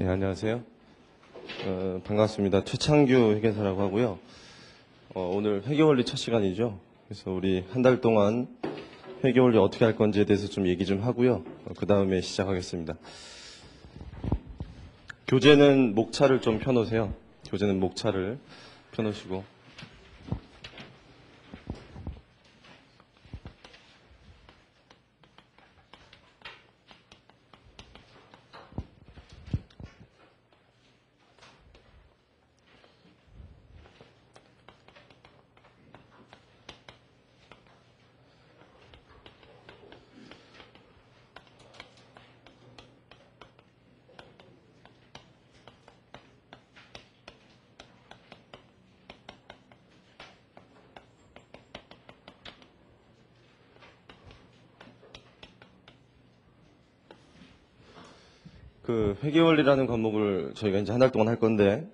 네, 안녕하세요. 반갑습니다. 최창규 회계사라고 하고요. 오늘 회계원리 첫 시간이죠. 그래서 우리 한 달 동안 회계원리 어떻게 할 건지에 대해서 좀 얘기 좀 하고요. 그 다음에 시작하겠습니다. 교재는 목차를 좀 펴놓으세요. 교재는 목차를 펴놓으시고. 그 회계원리라는 과목을 저희가 이제 한 달 동안 할 건데,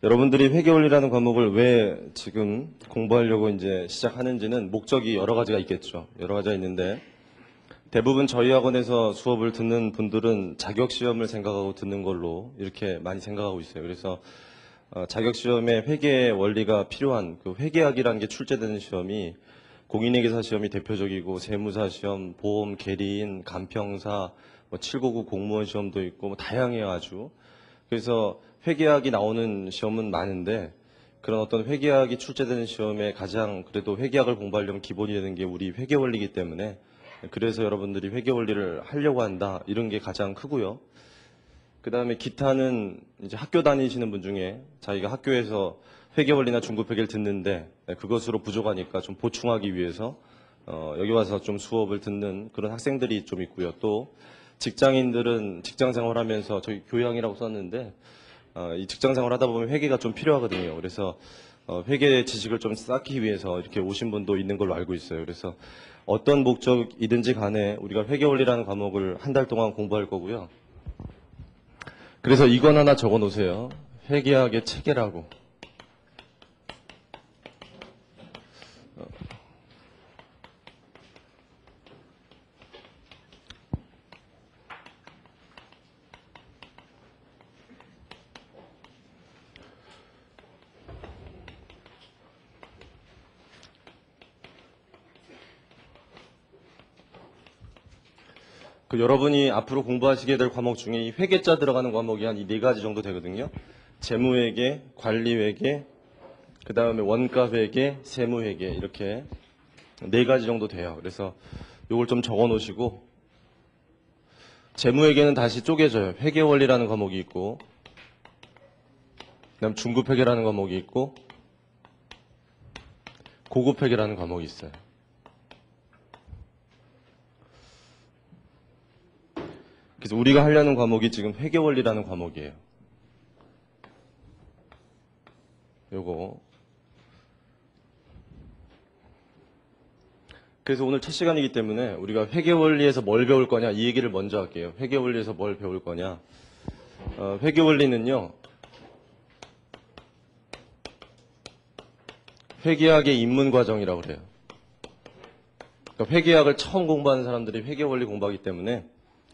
여러분들이 회계원리라는 과목을 왜 지금 공부하려고 이제 시작하는지는 목적이 여러 가지가 있겠죠. 여러 가지가 있는데, 대부분 저희 학원에서 수업을 듣는 분들은 자격시험을 생각하고 듣는 걸로 이렇게 많이 생각하고 있어요. 그래서 자격시험에 회계 원리가 필요한 그 회계학이라는 게 출제되는 시험이 공인회계사 시험이 대표적이고 세무사 시험, 보험, 계리인, 간평사, 799 공무원 시험도 있고 다양해요 아주. 그래서 회계학이 나오는 시험은 많은데 그런 어떤 회계학이 출제되는 시험에 가장 그래도 회계학을 공부하려면 기본이 되는 게 우리 회계원리이기 때문에 그래서 여러분들이 회계원리를 하려고 한다 이런 게 가장 크고요. 그 다음에 기타는 이제 학교 다니시는 분 중에 자기가 학교에서 회계원리나 중급회계를 듣는데 그것으로 부족하니까 좀 보충하기 위해서 여기 와서 좀 수업을 듣는 그런 학생들이 좀 있고요. 또 직장인들은 직장 생활하면서 저기 교양이라고 썼는데 이 직장 생활 하다 보면 회계가 좀 필요하거든요. 그래서 회계 지식을 좀 쌓기 위해서 이렇게 오신 분도 있는 걸로 알고 있어요. 그래서 어떤 목적이든지 간에 우리가 회계원리라는 과목을 한 달 동안 공부할 거고요. 그래서 이건 하나 적어 놓으세요. 회계학의 체계라고. 그 여러분이 앞으로 공부하시게 될 과목 중에 이 회계자 들어가는 과목이 한 이 네 가지 정도 되거든요. 재무회계, 관리회계, 그 다음에 원가회계, 세무회계 이렇게 네 가지 정도 돼요. 그래서 이걸 좀 적어 놓으시고 재무회계는 다시 쪼개져요. 회계원리라는 과목이 있고 그다음 중급회계라는 과목이 있고 고급회계라는 과목이 있어요. 그래서 우리가 하려는 과목이 지금 회계원리라는 과목이에요. 요거. 그래서 오늘 첫 시간이기 때문에 우리가 회계원리에서 뭘 배울 거냐 이 얘기를 먼저 할게요. 회계원리에서 뭘 배울 거냐. 회계원리는요. 회계학의 입문과정이라고 그래요. 그러니까 회계학을 처음 공부하는 사람들이 회계원리 공부하기 때문에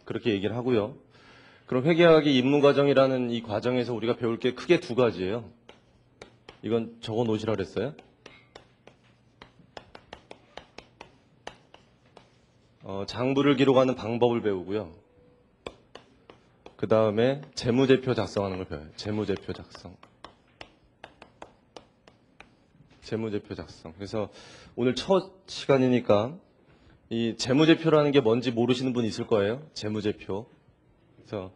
그렇게 얘기를 하고요. 그럼 회계학의 입문과정이라는 이 과정에서 우리가 배울 게 크게 두 가지예요. 이건 적어 놓으시라 그랬어요. 장부를 기록하는 방법을 배우고요. 그 다음에 재무제표 작성하는 걸 배워요. 재무제표 작성. 재무제표 작성. 그래서 오늘 첫 시간이니까 이 재무제표라는 게 뭔지 모르시는 분 있을 거예요. 재무제표. 그래서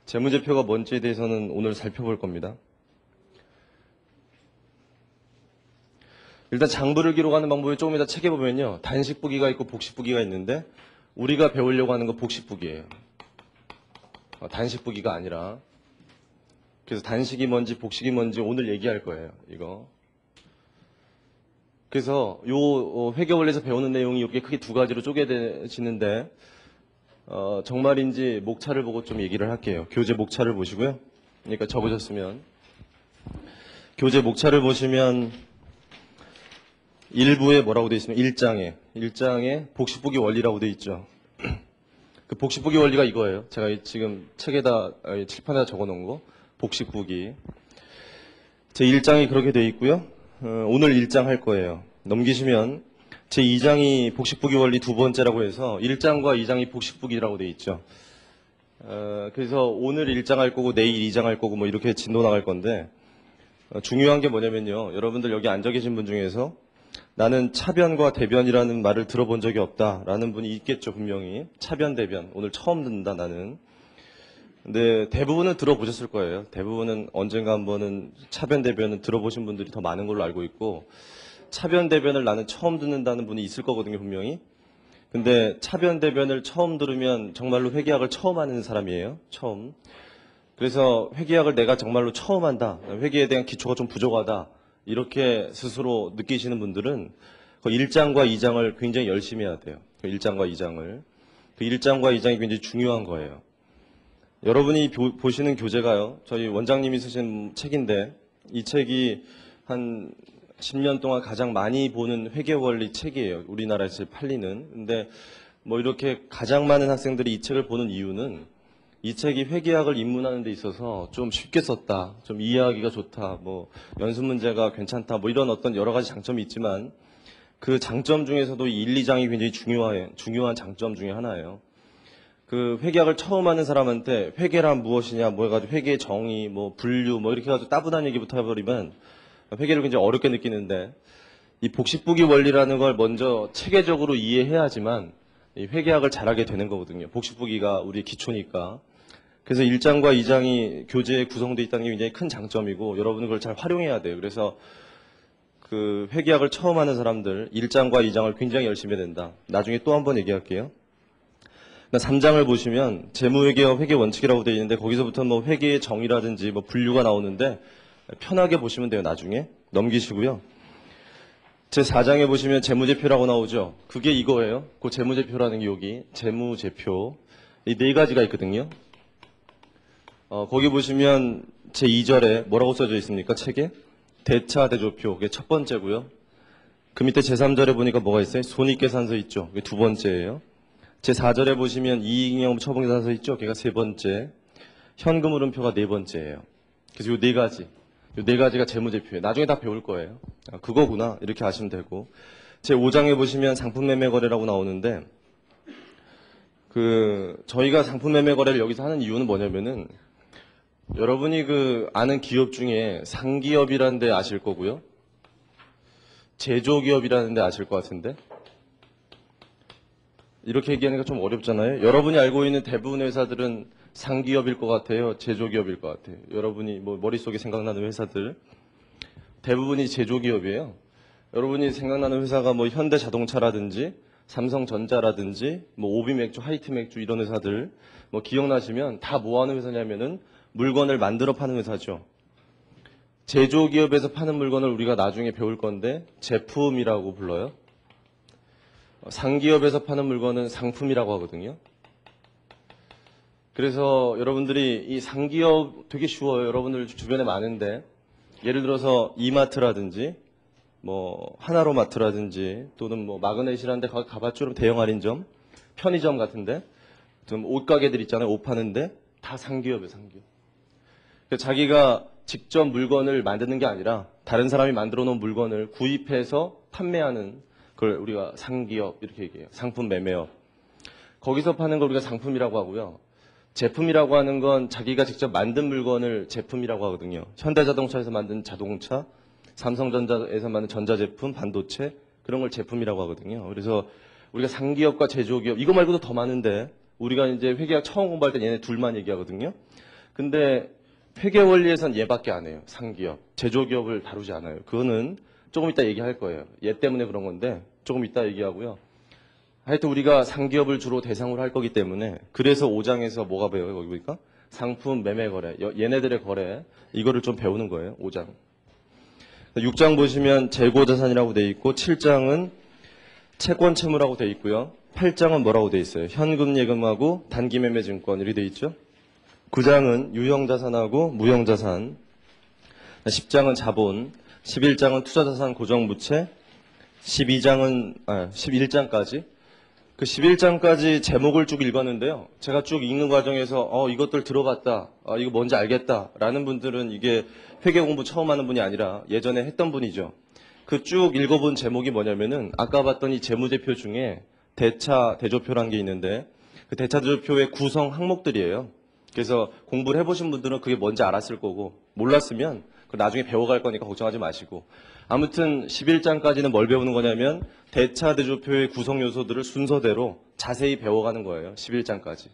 재무제표가 뭔지에 대해서는 오늘 살펴볼 겁니다. 일단 장부를 기록하는 방법이 조금 이따 책에 보면요. 단식부기가 있고 복식부기가 있는데 우리가 배우려고 하는 건 복식부기예요. 단식부기가 아니라. 그래서 단식이 뭔지 복식이 뭔지 오늘 얘기할 거예요. 이거. 그래서 요 회계원리에서 배우는 내용이 이렇게 크게 두 가지로 쪼개지는데 정말인지 목차를 보고 좀 얘기를 할게요. 교재 목차를 보시고요. 그러니까 적으셨으면 교재 목차를 보시면 일부에 뭐라고 되어 있으면 1장에 복식부기 원리라고 되어 있죠. 그 복식부기 원리가 이거예요. 제가 지금 책에다, 칠판에다 적어 놓은 거. 복식부기. 제 1장이 그렇게 돼 있고요. 오늘 1장 할 거예요. 넘기시면 제 2장이 복식부기 원리 두 번째라고 해서 1장과 2장이 복식부기라고 돼 있죠. 그래서 오늘 1장 할 거고 내일 2장 할 거고 뭐 이렇게 진도 나갈 건데 중요한 게 뭐냐면요. 여러분들 여기 앉아 계신 분 중에서 나는 차변과 대변이라는 말을 들어본 적이 없다라는 분이 있겠죠. 분명히. 차변, 대변. 오늘 처음 듣는다 나는. 근데 대부분은 들어보셨을 거예요. 대부분은 언젠가 한 번은 차변, 대변은 들어보신 분들이 더 많은 걸로 알고 있고 차변, 대변을 나는 처음 듣는다는 분이 있을 거거든요. 분명히. 근데 차변, 대변을 처음 들으면 정말로 회계학을 처음 하는 사람이에요. 처음. 그래서 회계학을 내가 정말로 처음 한다. 회계에 대한 기초가 좀 부족하다. 이렇게 스스로 느끼시는 분들은 그 1장과 2장을 굉장히 열심히 해야 돼요. 그 1장과 2장을. 그 1장과 2장이 굉장히 중요한 거예요. 여러분이 보시는 교재가요. 저희 원장님이 쓰신 책인데 이 책이 한 10년 동안 가장 많이 보는 회계원리 책이에요. 우리나라에서 팔리는. 근데 뭐 이렇게 가장 많은 학생들이 이 책을 보는 이유는 이 책이 회계학을 입문하는 데 있어서 좀 쉽게 썼다. 좀 이해하기가 좋다. 뭐 연습 문제가 괜찮다. 뭐 이런 어떤 여러 가지 장점이 있지만 그 장점 중에서도 이 1, 2장이 굉장히 중요한 장점 중에 하나예요. 그 회계학을 처음 하는 사람한테 회계란 무엇이냐, 뭐 해가지고 회계의 정의, 뭐 분류, 뭐 이렇게 해가지고 따분한 얘기부터 해버리면 회계를 굉장히 어렵게 느끼는데 이 복식부기 원리라는 걸 먼저 체계적으로 이해해야지만 이 회계학을 잘하게 되는 거거든요. 복식부기가 우리의 기초니까. 그래서 1장과 2장이 교재에 구성되어 있다는 게 굉장히 큰 장점이고 여러분은 그걸 잘 활용해야 돼요. 그래서 그 회계학을 처음 하는 사람들 1장과 2장을 굉장히 열심히 해야 된다. 나중에 또 한 번 얘기할게요. 3장을 보시면 재무회계와 회계 원칙이라고 되어 있는데 거기서부터 뭐 회계의 정의라든지 뭐 분류가 나오는데 편하게 보시면 돼요. 나중에 넘기시고요. 제 4장에 보시면 재무제표라고 나오죠. 그게 이거예요. 그 재무제표라는 게 여기 재무제표 이 네 가지가 있거든요. 거기 보시면 제 2절에 뭐라고 써져 있습니까? 책에 대차대조표 그게 첫 번째고요. 그 밑에 제 3절에 보니까 뭐가 있어요? 손익계산서 있죠. 그게 두 번째예요. 제 4절에 보시면 이익잉여 처분계산서 있죠? 걔가 세 번째. 현금흐름표가 네 번째예요. 그래서 요 네 가지. 요 네 가지가 재무제표예요. 나중에 다 배울 거예요. 그거구나. 이렇게 아시면 되고. 제 5장에 보시면 상품매매거래라고 나오는데 저희가 상품매매거래를 여기서 하는 이유는 뭐냐면은 여러분이 아는 기업 중에 상기업이라는 데 아실 거고요. 제조기업이라는 데 아실 것 같은데 이렇게 얘기하니까 좀 어렵잖아요. 여러분이 알고 있는 대부분의 회사들은 상기업일 것 같아요. 제조기업일 것 같아요. 여러분이 뭐 머릿속에 생각나는 회사들 대부분이 제조기업이에요. 여러분이 생각나는 회사가 뭐 현대자동차라든지 삼성전자라든지 뭐 오비맥주, 하이트맥주 이런 회사들 뭐 기억나시면 다 뭐 하는 회사냐면은 물건을 만들어 파는 회사죠. 제조기업에서 파는 물건을 우리가 나중에 배울 건데 제품이라고 불러요. 상기업에서 파는 물건은 상품이라고 하거든요. 그래서 여러분들이 이 상기업 되게 쉬워요. 여러분들 주변에 많은데 예를 들어서 이마트라든지 뭐 하나로마트라든지 또는 뭐 마그넷이라는 데 가봤죠? 그럼 대형 할인점, 편의점 같은데 좀 옷가게들 있잖아요. 옷 파는데 다 상기업이에요. 상기업. 자기가 직접 물건을 만드는 게 아니라 다른 사람이 만들어 놓은 물건을 구입해서 판매하는 그걸 우리가 상기업 이렇게 얘기해요. 상품 매매업. 거기서 파는 걸 우리가 상품이라고 하고요. 제품이라고 하는 건 자기가 직접 만든 물건을 제품이라고 하거든요. 현대자동차에서 만든 자동차, 삼성전자에서 만든 전자제품, 반도체 그런 걸 제품이라고 하거든요. 그래서 우리가 상기업과 제조기업 이거 말고도 더 많은데 우리가 이제 회계학 처음 공부할 때 얘네 둘만 얘기하거든요. 근데 회계 원리에선 얘밖에 안 해요. 상기업, 제조기업을 다루지 않아요. 그거는 조금 이따 얘기할 거예요. 얘 때문에 그런 건데 조금 이따 얘기하고요. 하여튼 우리가 상기업을 주로 대상으로 할 거기 때문에 그래서 5장에서 뭐가 배워요? 거기 보니까 상품 매매 거래, 얘네들의 거래 이거를 좀 배우는 거예요. 5장. 6장 보시면 재고자산이라고 돼 있고 7장은 채권 채무라고 돼 있고요. 8장은 뭐라고 돼 있어요? 현금 예금하고 단기 매매 증권 이렇게 돼 있죠. 9장은 유형자산하고 무형자산, 10장은 자본, 11장은 투자자산 고정부채, 11장까지 그 11장까지 제목을 쭉 읽었는데요. 제가 쭉 읽는 과정에서 이것들 들어봤다, 이거 뭔지 알겠다라는 분들은 이게 회계 공부 처음 하는 분이 아니라 예전에 했던 분이죠. 그 쭉 읽어본 제목이 뭐냐면은 아까 봤던 이 재무제표 중에 대차 대조표라는 게 있는데 그 대차 대조표의 구성 항목들이에요. 그래서 공부를 해보신 분들은 그게 뭔지 알았을 거고 몰랐으면 그 나중에 배워갈 거니까 걱정하지 마시고 아무튼 11장까지는 뭘 배우는 거냐면 대차 대조표의 구성 요소들을 순서대로 자세히 배워가는 거예요. 11장까지.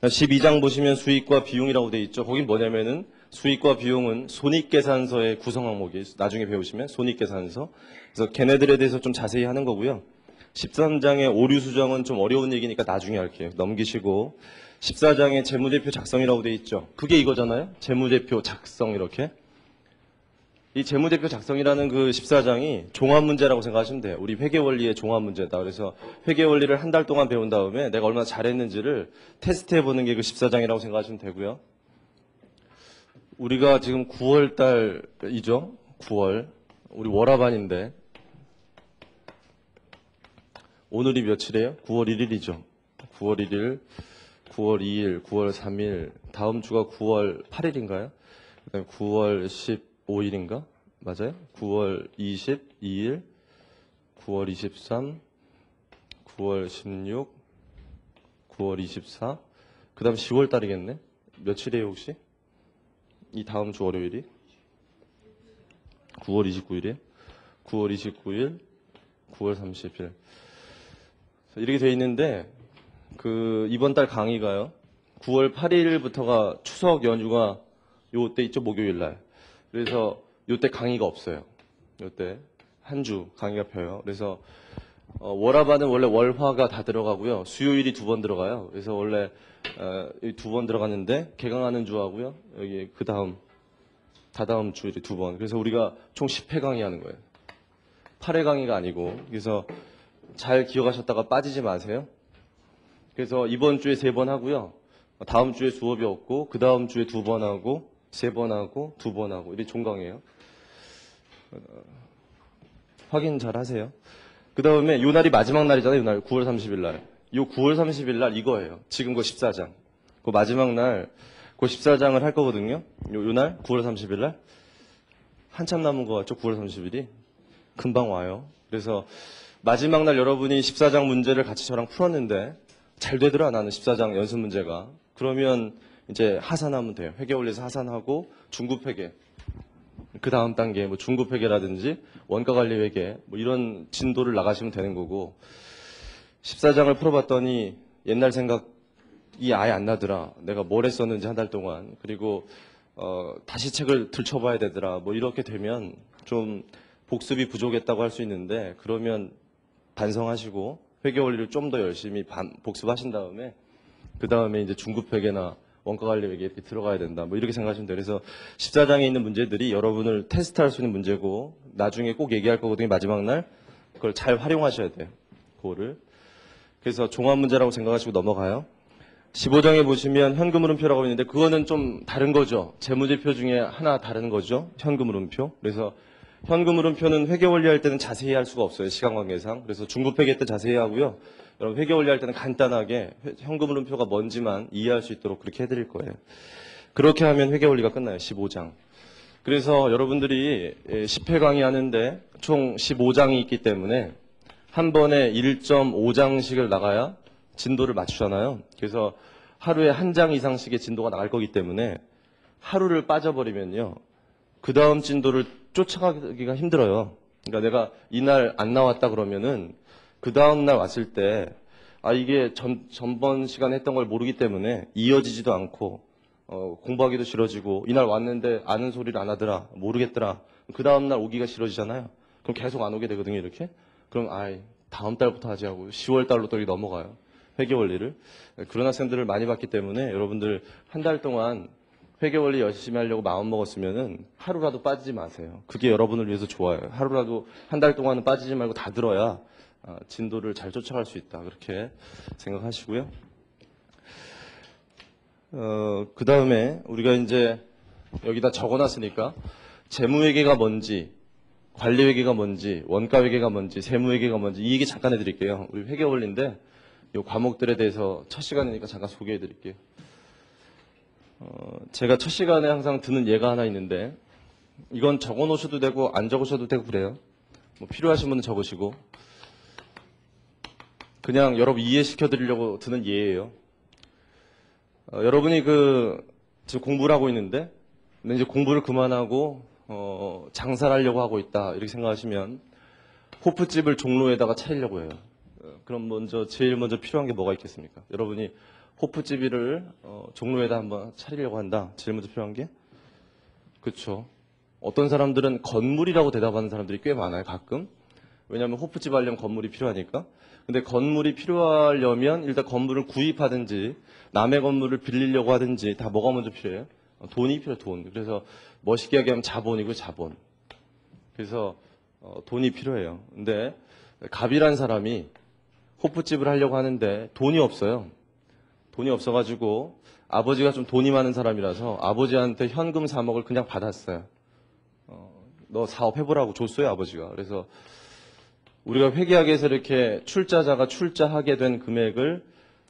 12장 보시면 수익과 비용이라고 돼 있죠. 거긴 뭐냐면은 수익과 비용은 손익계산서의 구성 항목이 나중에 배우시면 손익계산서. 그래서 걔네들에 대해서 좀 자세히 하는 거고요. 13장의 오류 수정은 좀 어려운 얘기니까 나중에 할게요. 넘기시고 14장의 재무제표 작성이라고 돼 있죠. 그게 이거잖아요. 재무제표 작성 이렇게. 이 재무제표 작성이라는 그 14장이 종합문제라고 생각하시면 돼요. 우리 회계원리의 종합문제다. 그래서 회계원리를 한 달 동안 배운 다음에 내가 얼마나 잘했는지를 테스트해보는 게 그 14장이라고 생각하시면 되고요. 우리가 지금 9월 달이죠. 9월. 우리 월화반인데 오늘이 며칠이에요? 9월 1일이죠. 9월 1일, 9월 2일, 9월 3일, 다음 주가 9월 8일인가요? 그다음에 9월 15일인가? 맞아요? 9월 22일, 9월 23, 9월 16, 9월 24, 그 다음 10월 달이겠네? 며칠이에요 혹시? 이 다음 주 월요일이? 9월 29일이에요? 9월 29일, 9월 30일. 이렇게 돼 있는데, 이번 달 강의가요. 9월 8일부터가 추석 연휴가 요때 있죠, 목요일 날. 그래서 요때 강의가 없어요. 요때 한 주 강의가 펴요. 그래서 월화반은 원래 월화가 다 들어가고요. 수요일이 2번 들어가요. 그래서 원래 2번 들어가는데 개강하는 주하고요. 여기 다다음 주일이 2번. 그래서 우리가 총 10회 강의하는 거예요. 8회 강의가 아니고. 그래서 잘 기억하셨다가 빠지지 마세요. 그래서 이번 주에 3번 하고요. 다음 주에 수업이 없고 그 다음 주에 2번 하고 3번 하고 2번 하고 이게 종강이에요. 확인 잘 하세요. 그 다음에 요 날이 마지막 날이잖아요. 요 날 9월 30일 날. 요 9월 30일 날 이거예요. 지금 그 14장. 그 마지막 날 그 14장을 할 거거든요. 요 날 9월 30일 날. 한참 남은 거 같죠? 9월 30일이. 금방 와요. 그래서 마지막 날 여러분이 14장 문제를 같이 저랑 풀었는데 잘 되더라 나는 14장 연습 문제가. 그러면 이제 하산하면 돼요. 회계원리에서 하산하고 중급회계. 그 다음 단계 뭐 중급회계라든지 원가관리회계 뭐 이런 진도를 나가시면 되는 거고 14장을 풀어봤더니 옛날 생각이 아예 안 나더라. 내가 뭘 했었는지 한 달 동안. 그리고 다시 책을 들춰봐야 되더라. 뭐 이렇게 되면 좀 복습이 부족했다고 할 수 있는데 그러면 반성하시고 회계원리를 좀 더 열심히 복습하신 다음에 그 다음에 이제 중급회계나 원가관리회계 이렇게 들어가야 된다. 뭐 이렇게 생각하시면 돼요. 그래서 14장에 있는 문제들이 여러분을 테스트할 수 있는 문제고 나중에 꼭 얘기할 거거든요. 마지막 날 그걸 잘 활용하셔야 돼요. 그거를. 그래서 종합문제라고 생각하시고 넘어가요. 15장에 보시면 현금흐름표라고 있는데 그거는 좀 다른 거죠. 재무제표 중에 하나 다른 거죠. 현금흐름표. 그래서 현금흐름표는 회계원리 할 때는 자세히 할 수가 없어요. 시간 관계상. 그래서 중급회계 때 자세히 하고요. 여러분 회계원리 할 때는 간단하게 현금흐름표가 뭔지만 이해할 수 있도록 그렇게 해드릴 거예요. 그렇게 하면 회계원리가 끝나요. 15장. 그래서 여러분들이 10회 강의하는데 총 15장이 있기 때문에 한 번에 1.5장씩을 나가야 진도를 맞추잖아요. 그래서 하루에 한 장 이상씩의 진도가 나갈 거기 때문에 하루를 빠져버리면요. 그 다음 진도를 쫓아가기가 힘들어요. 그러니까 내가 이날 안 나왔다 그러면은 그 다음 날 왔을 때 이게 전번 시간에 했던 걸 모르기 때문에 이어지지도 않고 공부하기도 싫어지고 이날 왔는데 아는 소리를 안 하더라 모르겠더라 그 다음 날 오기가 싫어지잖아요. 그럼 계속 안 오게 되거든요. 이렇게. 그럼 다음 달부터 하지 하고 10월 달로 또 넘어가요. 회계원리를. 그런 학생들을 많이 봤기 때문에 여러분들 한 달 동안 회계원리 열심히 하려고 마음 먹었으면은 하루라도 빠지지 마세요. 그게 여러분을 위해서 좋아요. 하루라도 한 달 동안은 빠지지 말고 다 들어야 진도를 잘 쫓아갈 수 있다. 그렇게 생각하시고요. 그 다음에 우리가 이제 여기다 적어놨으니까 재무회계가 뭔지 관리회계가 뭔지, 원가회계가 뭔지, 세무회계가 뭔지 이 얘기 잠깐 해드릴게요. 우리 회계원리인데 이 과목들에 대해서 첫 시간이니까 잠깐 소개해드릴게요. 제가 첫 시간에 항상 드는 예가 하나 있는데 이건 적어놓으셔도 되고 안 적으셔도 되고 그래요. 뭐 필요하신 분은 적으시고 그냥 여러분 이해시켜드리려고 드는 예예요. 여러분이 지금 공부를 하고 있는데 근데 이제 공부를 그만하고 장사를 하려고 하고 있다 이렇게 생각하시면 호프집을 종로에다가 차리려고 해요. 그럼 제일 먼저 필요한 게 뭐가 있겠습니까? 여러분이 호프집을 종로에다 한번 차리려고 한다. 제일 먼저 필요한 게 그렇죠. 어떤 사람들은 건물이라고 대답하는 사람들이 꽤 많아요. 가끔. 왜냐하면 호프집 하려면 건물이 필요하니까. 근데 건물이 필요하려면 일단 건물을 구입하든지 남의 건물을 빌리려고 하든지 다 뭐가 먼저 필요해요? 돈이 필요해요. 돈. 그래서 멋있게 얘기하면 자본이고 자본. 그래서 돈이 필요해요. 근데 갑이란 사람이 호프집을 하려고 하는데 돈이 없어요. 돈이 없어가지고 아버지가 좀 돈이 많은 사람이라서 아버지한테 현금 3억을 그냥 받았어요. 너 사업해보라고 줬어요, 아버지가. 그래서 우리가 회계학에서 이렇게 출자자가 출자하게 된 금액을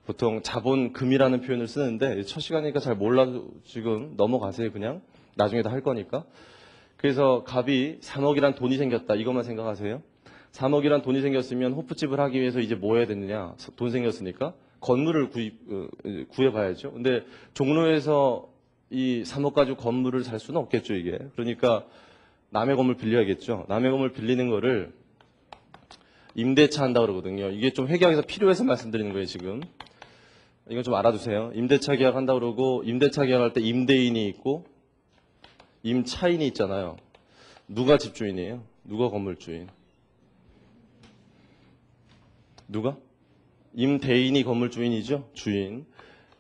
보통 자본금이라는 표현을 쓰는데 첫 시간이니까 잘 몰라도 지금 넘어가세요, 그냥. 나중에 다 할 거니까. 그래서 갑이 3억이란 돈이 생겼다. 이것만 생각하세요. 3억이란 돈이 생겼으면 호프집을 하기 위해서 이제 뭐 해야 되느냐. 돈 생겼으니까 건물을 구해봐야죠. 근데 종로에서 이 3억 가지고 건물을 살 수는 없겠죠, 이게. 그러니까 남의 건물 빌려야겠죠. 남의 건물 빌리는 거를 임대차 한다고 그러거든요. 이게 좀 회계학에서 필요해서 말씀드리는 거예요, 지금. 이건 좀 알아두세요. 임대차 계약 한다고 그러고 임대차 계약할 때 임대인이 있고 임차인이 있잖아요. 누가 집주인이에요? 누가 건물주인? 누가? 임대인이 건물주인이죠? 주인.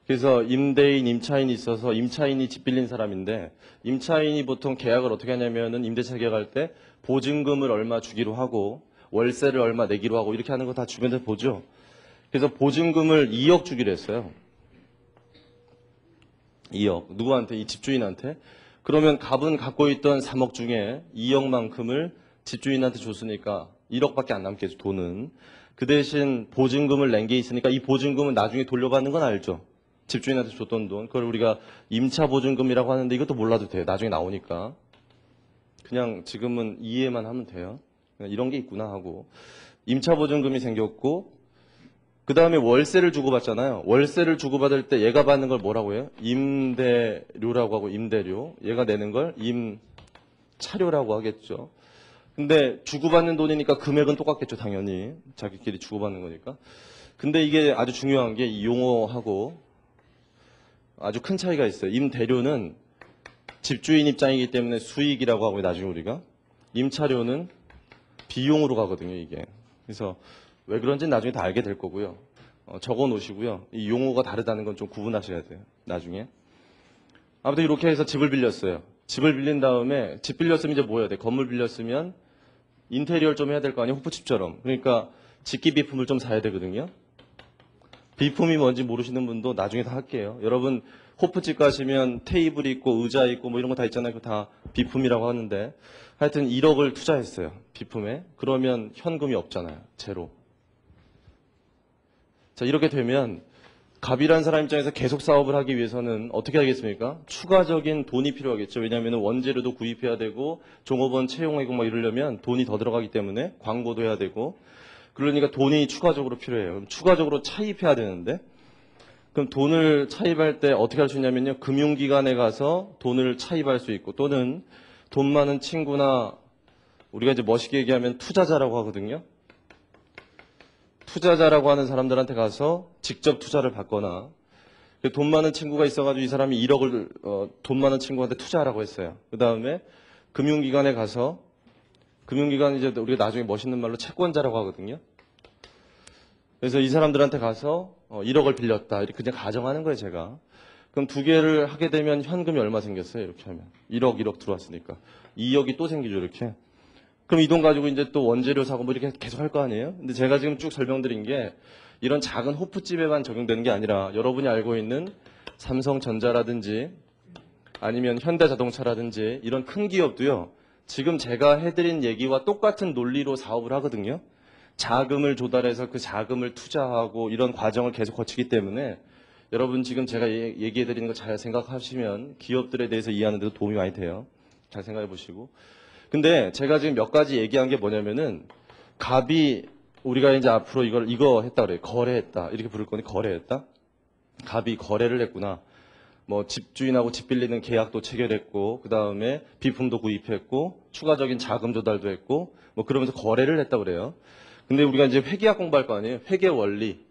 그래서 임대인, 임차인이 있어서 임차인이 집 빌린 사람인데 임차인이 보통 계약을 어떻게 하냐면은 임대차 계약할 때 보증금을 얼마 주기로 하고 월세를 얼마 내기로 하고 이렇게 하는 거 다 주변에서 보죠. 그래서 보증금을 2억 주기로 했어요. 2억. 누구한테? 이 집주인한테. 그러면 갑은 갖고 있던 3억 중에 2억만큼을 집주인한테 줬으니까 1억밖에 안 남겠죠, 돈은. 그 대신 보증금을 낸 게 있으니까 이 보증금은 나중에 돌려받는 건 알죠. 집주인한테 줬던 돈. 그걸 우리가 임차 보증금이라고 하는데 이것도 몰라도 돼요. 나중에 나오니까. 그냥 지금은 이해만 하면 돼요. 이런 게 있구나 하고. 임차 보증금이 생겼고 그 다음에 월세를 주고받잖아요. 월세를 주고받을 때 얘가 받는 걸 뭐라고 해요? 임대료라고 하고 임대료. 얘가 내는 걸 임차료라고 하겠죠. 근데 주고받는 돈이니까 금액은 똑같겠죠. 당연히. 자기끼리 주고받는 거니까. 근데 이게 아주 중요한 게 이 용어하고 아주 큰 차이가 있어요. 임대료는 집주인 입장이기 때문에 수익이라고 하고 나중에 우리가 임차료는 비용으로 가거든요. 이게. 그래서 왜 그런지는 나중에 다 알게 될 거고요. 적어 놓으시고요. 이 용어가 다르다는 건 좀 구분하셔야 돼요. 나중에. 아무튼 이렇게 해서 집을 빌렸어요. 집을 빌린 다음에 집 빌렸으면 이제 뭐 해야 돼? 건물 빌렸으면 인테리어를 좀 해야 될 거 아니에요? 호프집처럼. 그러니까 집기 비품을 좀 사야 되거든요. 비품이 뭔지 모르시는 분도 나중에 다 할게요. 여러분 호프집 가시면 테이블 있고 의자 있고 뭐 이런 거 다 있잖아요. 그거 다 비품이라고 하는데 하여튼 1억을 투자했어요. 비품에. 그러면 현금이 없잖아요. 제로. 자, 이렇게 되면 갑이라는 사람 입장에서 계속 사업을 하기 위해서는 어떻게 하겠습니까? 추가적인 돈이 필요하겠죠. 왜냐하면 원재료도 구입해야 되고 종업원 채용하고 막 이러려면 돈이 더 들어가기 때문에 광고도 해야 되고 그러니까 돈이 추가적으로 필요해요. 그럼 추가적으로 차입해야 되는데 그럼 돈을 차입할 때 어떻게 할 수 있냐면요. 금융기관에 가서 돈을 차입할 수 있고 또는 돈 많은 친구나 우리가 이제 멋있게 얘기하면 투자자라고 하거든요. 투자자라고 하는 사람들한테 가서 직접 투자를 받거나 돈 많은 친구가 있어가지고 이 사람이 1억을 돈 많은 친구한테 투자하라고 했어요. 그 다음에 금융기관에 가서 금융기관 이제 우리가 나중에 멋있는 말로 채권자라고 하거든요. 그래서 이 사람들한테 가서 1억을 빌렸다 이렇게 그냥 가정하는 거예요 제가. 그럼 두 개를 하게 되면 현금이 얼마 생겼어요 이렇게 하면 1억 들어왔으니까 2억이 또 생기죠 이렇게. 그럼 이 돈 가지고 이제 또 원재료 사고 뭐 이렇게 계속 할 거 아니에요? 근데 제가 지금 쭉 설명드린 게 이런 작은 호프집에만 적용되는 게 아니라 여러분이 알고 있는 삼성전자라든지 아니면 현대자동차라든지 이런 큰 기업도요. 지금 제가 해드린 얘기와 똑같은 논리로 사업을 하거든요. 자금을 조달해서 그 자금을 투자하고 이런 과정을 계속 거치기 때문에 여러분 지금 제가 얘기해드리는 거 잘 생각하시면 기업들에 대해서 이해하는 데도 도움이 많이 돼요. 잘 생각해 보시고. 근데 제가 지금 몇 가지 얘기한 게 뭐냐면은 갑이 우리가 이제 앞으로 이거 했다 그래요. 거래했다. 이렇게 부를 거니 거래했다. 갑이 거래를 했구나. 뭐 집주인하고 집 빌리는 계약도 체결했고 그 다음에 비품도 구입했고 추가적인 자금 조달도 했고 뭐 그러면서 거래를 했다 그래요. 근데 우리가 이제 회계학 공부할 거 아니에요. 회계 원리.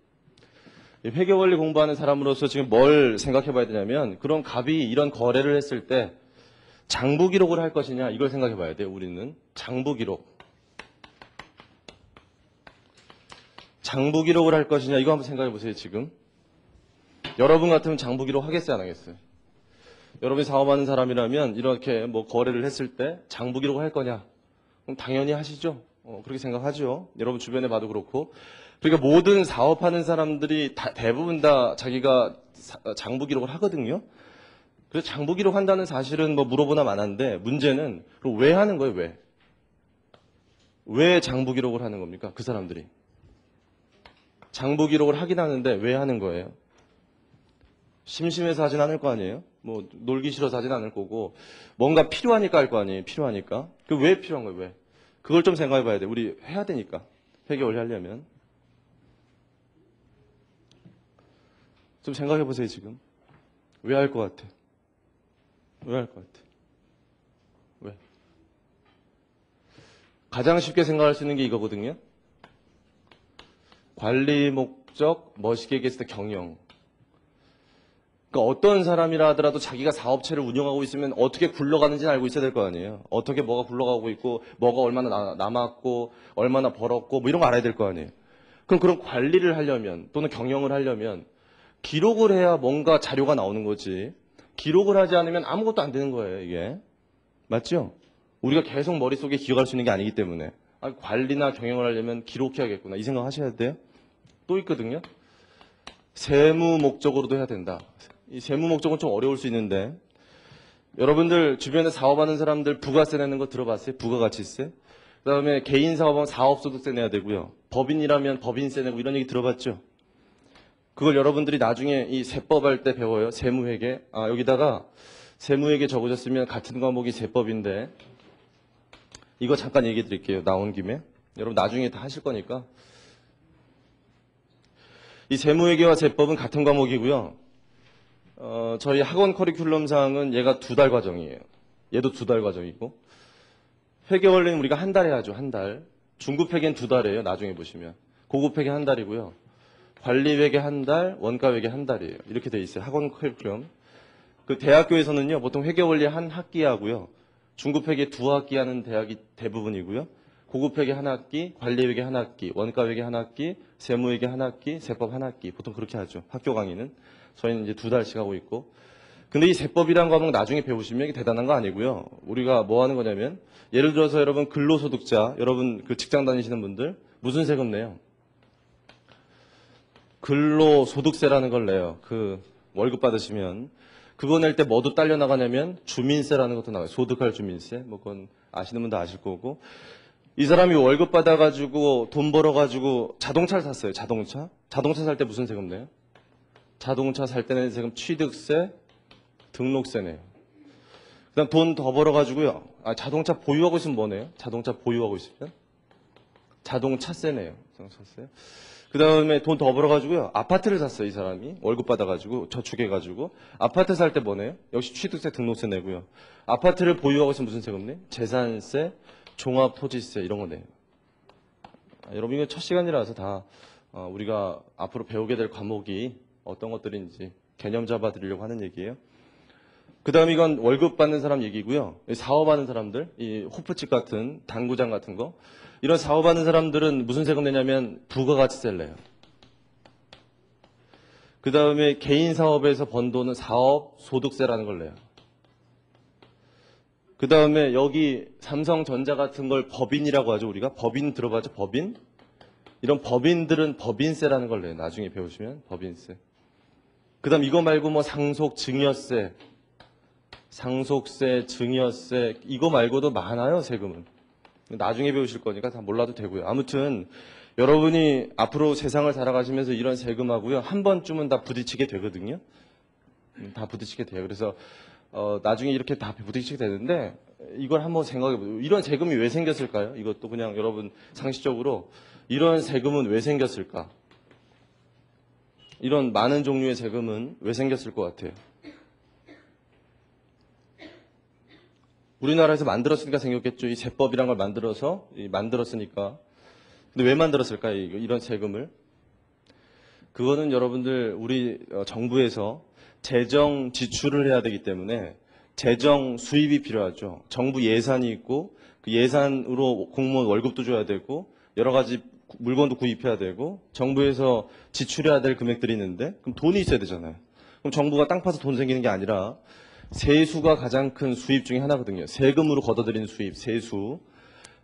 이 회계 원리 공부하는 사람으로서 지금 뭘 생각해 봐야 되냐면 그런 갑이 이런 거래를 했을 때 장부 기록을 할 것이냐 이걸 생각해 봐야 돼요. 우리는 장부 기록. 장부 기록을 할 것이냐 이거 한번 생각해 보세요. 지금 여러분 같으면 장부 기록 하겠어요, 안 하겠어요? 여러분이 사업하는 사람이라면 이렇게 뭐 거래를 했을 때 장부 기록을 할 거냐? 그럼 당연히 하시죠. 그렇게 생각하죠. 여러분 주변에 봐도 그렇고. 그러니까 모든 사업하는 사람들이 대부분 다 자기가 장부 기록을 하거든요. 그래서 장부 기록 한다는 사실은 뭐 물어보나 마나인데 문제는 그럼 왜 하는 거예요? 왜? 왜 장부 기록을 하는 겁니까? 그 사람들이. 장부 기록을 하긴 하는데 왜 하는 거예요? 심심해서 하진 않을 거 아니에요? 뭐 놀기 싫어서 하진 않을 거고 뭔가 필요하니까 할 거 아니에요? 필요하니까. 그 왜 필요한 거예요? 왜? 그걸 좀 생각해 봐야 돼. 우리 해야 되니까. 회계 원리 하려면. 좀 생각해 보세요, 지금. 왜 할 것 같아? 왜 할 것 같아? 왜? 가장 쉽게 생각할 수 있는 게 이거거든요. 관리 목적, 멋있게 얘기했을 때 경영. 그러니까 어떤 사람이라 하더라도 자기가 사업체를 운영하고 있으면 어떻게 굴러가는지는 알고 있어야 될 거 아니에요. 어떻게 뭐가 굴러가고 있고 뭐가 얼마나 남았고 얼마나 벌었고 뭐 이런 거 알아야 될 거 아니에요. 그럼 그런 관리를 하려면 또는 경영을 하려면 기록을 해야 뭔가 자료가 나오는 거지. 기록을 하지 않으면 아무것도 안 되는 거예요, 이게. 맞죠? 우리가 계속 머릿속에 기억할 수 있는 게 아니기 때문에 관리나 경영을 하려면 기록해야겠구나 이 생각 하셔야 돼요. 또 있거든요. 세무 목적으로도 해야 된다. 이 세무 목적은 좀 어려울 수 있는데 여러분들 주변에 사업하는 사람들 부가세 내는 거 들어봤어요? 부가가치세? 그다음에 개인 사업하면 사업소득세 내야 되고요. 법인이라면 법인세 내고 이런 얘기 들어봤죠? 그걸 여러분들이 나중에 이 세법 할 때 배워요. 세무회계. 여기다가 세무회계 적으셨으면 같은 과목이 세법인데 이거 잠깐 얘기해 드릴게요. 나온 김에. 여러분 나중에 다 하실 거니까. 이 세무회계와 세법은 같은 과목이고요. 저희 학원 커리큘럼상은 얘가 2달 과정이에요. 얘도 2달 과정이고. 회계 원리는 우리가 한 달 해야죠. 한 달. 중급 회계는 2달이에요. 나중에 보시면. 고급 회계 한 달이고요. 관리 회계 한 달, 원가 회계 한 달이에요. 이렇게 돼 있어요. 학원 커리큘럼. 그 대학교에서는요. 보통 회계 원리 한 학기 하고요. 중급 회계 2학기 하는 대학이 대부분이고요. 고급 회계 한 학기, 관리 회계 한 학기, 원가 회계 한 학기, 세무 회계 한 학기, 세법 한 학기. 보통 그렇게 하죠. 학교 강의는. 저희는 이제 2달씩 하고 있고. 근데 이 세법이란 과목 나중에 배우시면 이게 대단한 거 아니고요. 우리가 뭐 하는 거냐면 예를 들어서 여러분 근로소득자, 여러분 그 직장 다니시는 분들 무슨 세금 내요? 근로소득세라는 걸 내요. 그 월급 받으시면 그거 낼 때 뭐도 딸려 나가냐면 주민세라는 것도 나와요. 소득할 주민세. 뭐 그건 아시는 분도 아실 거고. 이 사람이 월급 받아가지고 돈 벌어가지고 자동차를 샀어요. 자동차. 자동차 살 때 무슨 세금 내요? 자동차 살 때는 세금 취득세, 등록세 내요. 그다음 돈 더 벌어가지고요. 자동차 보유하고 있으면 뭐 내요? 자동차 보유하고 있으면 자동차세 내요. 자동차세. 그 다음에 돈 더 벌어가지고요. 아파트를 샀어요, 이 사람이. 월급 받아가지고, 저축해가지고. 아파트 살 때 뭐네요? 역시 취득세, 등록세 내고요. 아파트를 보유하고 있으면 무슨 세금 내? 재산세, 종합토지세, 이런 거 내요. 여러분, 이거 첫 시간이라서 다, 우리가 앞으로 배우게 될 과목이 어떤 것들인지 개념 잡아 드리려고 하는 얘기예요. 그 다음 이건 월급 받는 사람 얘기고요. 사업하는 사람들, 이 호프집 같은, 당구장 같은 거. 이런 사업하는 사람들은 무슨 세금 내냐면 부가가치세를 내요. 그 다음에 개인 사업에서 번 돈은 사업 소득세라는 걸 내요. 그 다음에 여기 삼성전자 같은 걸 법인이라고 하죠. 우리가 법인 들어봤죠? 법인? 이런 법인들은 법인세라는 걸 내요. 나중에 배우시면 법인세. 그 다음 이거 말고 뭐 상속 증여세, 상속세, 증여세 이거 말고도 많아요, 세금은. 나중에 배우실 거니까 다 몰라도 되고요. 아무튼 여러분이 앞으로 세상을 살아가시면서 이런 세금하고요, 한 번쯤은 다 부딪히게 되거든요. 다 부딪히게 돼요. 그래서 나중에 이렇게 다 부딪히게 되는데 이걸 한번 생각해 보세요. 이런 세금이 왜 생겼을까요? 이것도 그냥 여러분 상식적으로 이런 세금은 왜 생겼을까? 이런 많은 종류의 세금은 왜 생겼을 것 같아요? 우리나라에서 만들었으니까 생겼겠죠. 이 세법이란 걸 만들었으니까. 근데 왜 만들었을까요? 이런 세금을? 그거는 여러분들 우리 정부에서 재정 지출을 해야 되기 때문에 재정 수입이 필요하죠. 정부 예산이 있고 그 예산으로 공무원 월급도 줘야 되고 여러 가지 물건도 구입해야 되고 정부에서 지출해야 될 금액들이 있는데 그럼 돈이 있어야 되잖아요. 그럼 정부가 땅 파서 돈 생기는 게 아니라 세수가 가장 큰 수입 중에 하나거든요. 세금으로 걷어들이는 수입, 세수.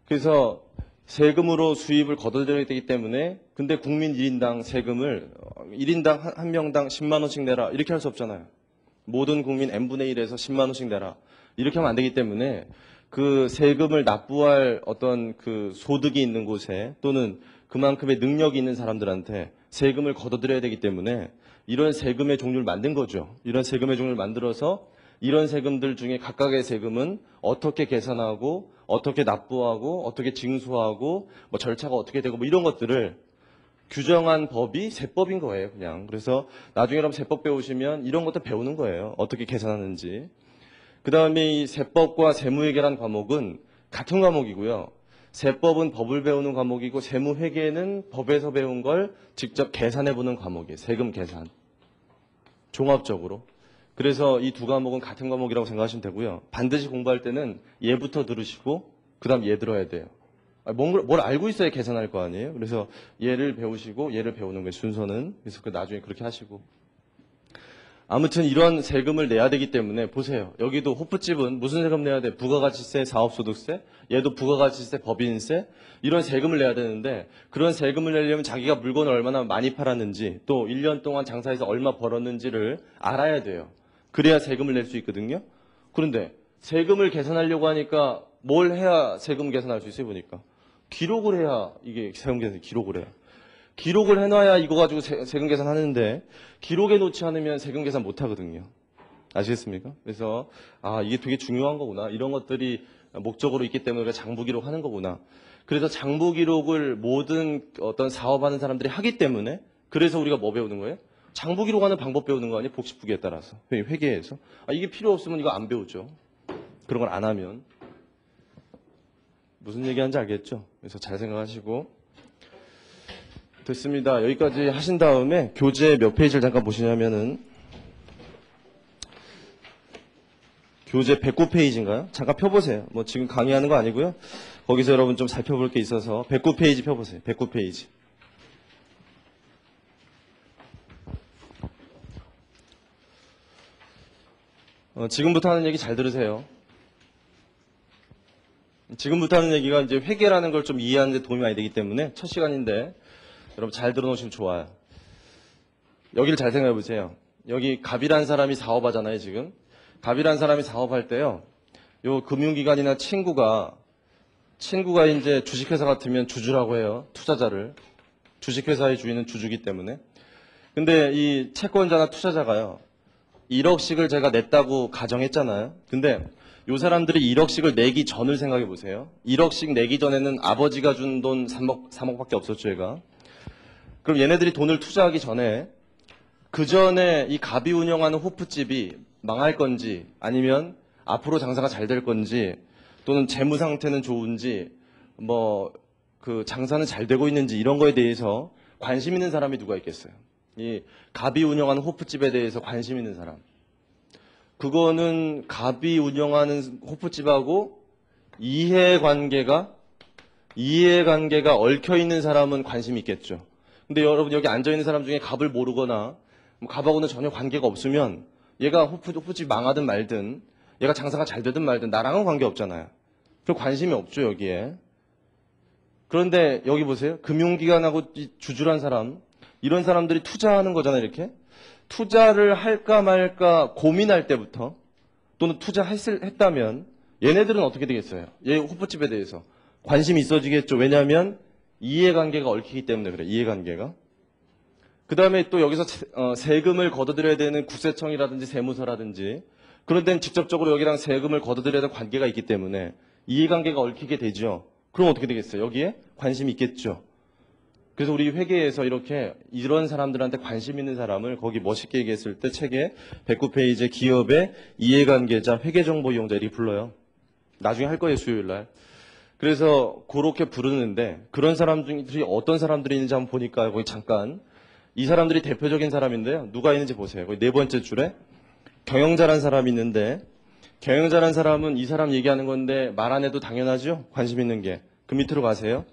그래서 세금으로 수입을 걷어들여야 되기 때문에 근데 국민 1인당 세금을 1인당 한 명당 10만 원씩 내라 이렇게 할 수 없잖아요. 모든 국민 n분의 1에서 10만 원씩 내라 이렇게 하면 안 되기 때문에 그 세금을 납부할 어떤 그 소득이 있는 곳에 또는 그만큼의 능력이 있는 사람들한테 세금을 걷어들여야 되기 때문에 이런 세금의 종류를 만든 거죠. 이런 세금의 종류를 만들어서 이런 세금들 중에 각각의 세금은 어떻게 계산하고 어떻게 납부하고 어떻게 징수하고 뭐 절차가 어떻게 되고 뭐 이런 것들을 규정한 법이 세법인 거예요, 그냥. 그래서 나중에 여러분 세법 배우시면 이런 것도 배우는 거예요. 어떻게 계산하는지. 그 다음에 이 세법과 세무회계란 과목은 같은 과목이고요. 세법은 법을 배우는 과목이고 세무회계는 법에서 배운 걸 직접 계산해보는 과목이에요. 세금 계산. 종합적으로. 그래서 이 두 과목은 같은 과목이라고 생각하시면 되고요. 반드시 공부할 때는 얘부터 들으시고 그 다음 얘 들어야 돼요. 뭘 알고 있어야 계산할 거 아니에요. 그래서 얘를 배우시고 얘를 배우는 거예요. 순서는. 그래서 나중에 그렇게 하시고. 아무튼 이런 세금을 내야 되기 때문에 보세요. 여기도 호프집은 무슨 세금 내야 돼? 부가가치세, 사업소득세, 얘도 부가가치세, 법인세 이런 세금을 내야 되는데 그런 세금을 내려면 자기가 물건을 얼마나 많이 팔았는지 또 1년 동안 장사해서 얼마 벌었는지를 알아야 돼요. 그래야 세금을 낼 수 있거든요. 그런데 세금을 계산하려고 하니까 뭘 해야 세금 계산할 수 있어요? 보니까 기록을 해야 이게 세금 계산 기록을 해요. 기록을 해놔야 이거 가지고 세금 계산하는데 기록에 놓지 않으면 세금 계산 못 하거든요. 아시겠습니까? 그래서 이게 되게 중요한 거구나. 이런 것들이 목적으로 있기 때문에 우리가 장부 기록 하는 거구나. 그래서 장부 기록을 모든 어떤 사업하는 사람들이 하기 때문에 그래서 우리가 뭐 배우는 거예요? 장부 기록하는 방법 배우는 거 아니에요? 복식부기에 따라서. 회계에서. 이게 필요 없으면 이거 안 배우죠. 그런 걸 안 하면. 무슨 얘기하는지 알겠죠? 그래서 잘 생각하시고. 됐습니다. 여기까지 하신 다음에 교재 몇 페이지를 잠깐 보시냐면은 교재 109페이지인가요? 잠깐 펴보세요. 뭐 지금 강의하는 거 아니고요. 거기서 여러분 좀 살펴볼 게 있어서 109페이지 펴보세요. 109페이지. 지금부터 하는 얘기 잘 들으세요. 지금부터 하는 얘기가 이제 회계라는 걸 좀 이해하는 데 도움이 많이 되기 때문에 첫 시간인데 여러분 잘 들어놓으시면 좋아요. 여기를 잘 생각해 보세요. 여기 갑이란 사람이 사업하잖아요, 지금. 갑이란 사람이 사업할 때요. 요 금융기관이나 친구가 이제 주식회사 같으면 주주라고 해요. 투자자를. 주식회사의 주인은 주주기 때문에. 근데 이 채권자나 투자자가요. 1억씩을 제가 냈다고 가정했잖아요. 근데 요 사람들이 1억씩을 내기 전을 생각해 보세요. 1억씩 내기 전에는 아버지가 준 돈 3억밖에 없었죠, 얘가. 그럼 얘네들이 돈을 투자하기 전에 그 전에 이 갑이 운영하는 호프집이 망할 건지 아니면 앞으로 장사가 잘 될 건지 또는 재무 상태는 좋은지 뭐 그 장사는 잘 되고 있는지 이런 거에 대해서 관심 있는 사람이 누가 있겠어요? 이 갑이 운영하는 호프집에 대해서 관심 있는 사람. 그거는 갑이 운영하는 호프집하고 이해관계가 얽혀 있는 사람은 관심이 있겠죠. 근데 여러분 여기 앉아있는 사람 중에 갑을 모르거나 갑하고는 전혀 관계가 없으면 얘가 호프집 망하든 말든 얘가 장사가 잘 되든 말든 나랑은 관계없잖아요. 별 관심이 없죠, 여기에. 그런데 여기 보세요. 금융기관하고 주주란 사람, 이런 사람들이 투자하는 거잖아요, 이렇게. 투자를 할까 말까 고민할 때부터 또는 투자했다면 얘네들은 어떻게 되겠어요? 얘 호프집에 대해서 관심이 있어지겠죠. 왜냐하면 이해관계가 얽히기 때문에 그래. 이해관계가. 그 다음에 또 여기서 세금을 걷어들여야 되는 국세청이라든지 세무서라든지 그런 데는 직접적으로 여기랑 세금을 걷어들여야 될 관계가 있기 때문에 이해관계가 얽히게 되죠. 그럼 어떻게 되겠어요? 여기에 관심이 있겠죠. 그래서 우리 회계에서 이렇게 이런 사람들한테 관심 있는 사람을 거기 멋있게 얘기했을 때 책에 109페이지에 기업의 이해관계자, 회계정보 이용자 이렇게 불러요. 나중에 할 거예요, 수요일 날. 그래서 그렇게 부르는데 그런 사람들이 어떤 사람들이 있는지 한번 보니까 거기 잠깐 이 사람들이 대표적인 사람인데요. 누가 있는지 보세요. 거기 네 번째 줄에 경영자란 사람이 있는데 경영자란 사람은 이 사람 얘기하는 건데 말 안 해도 당연하죠. 관심 있는 게. 그 밑으로 가세요.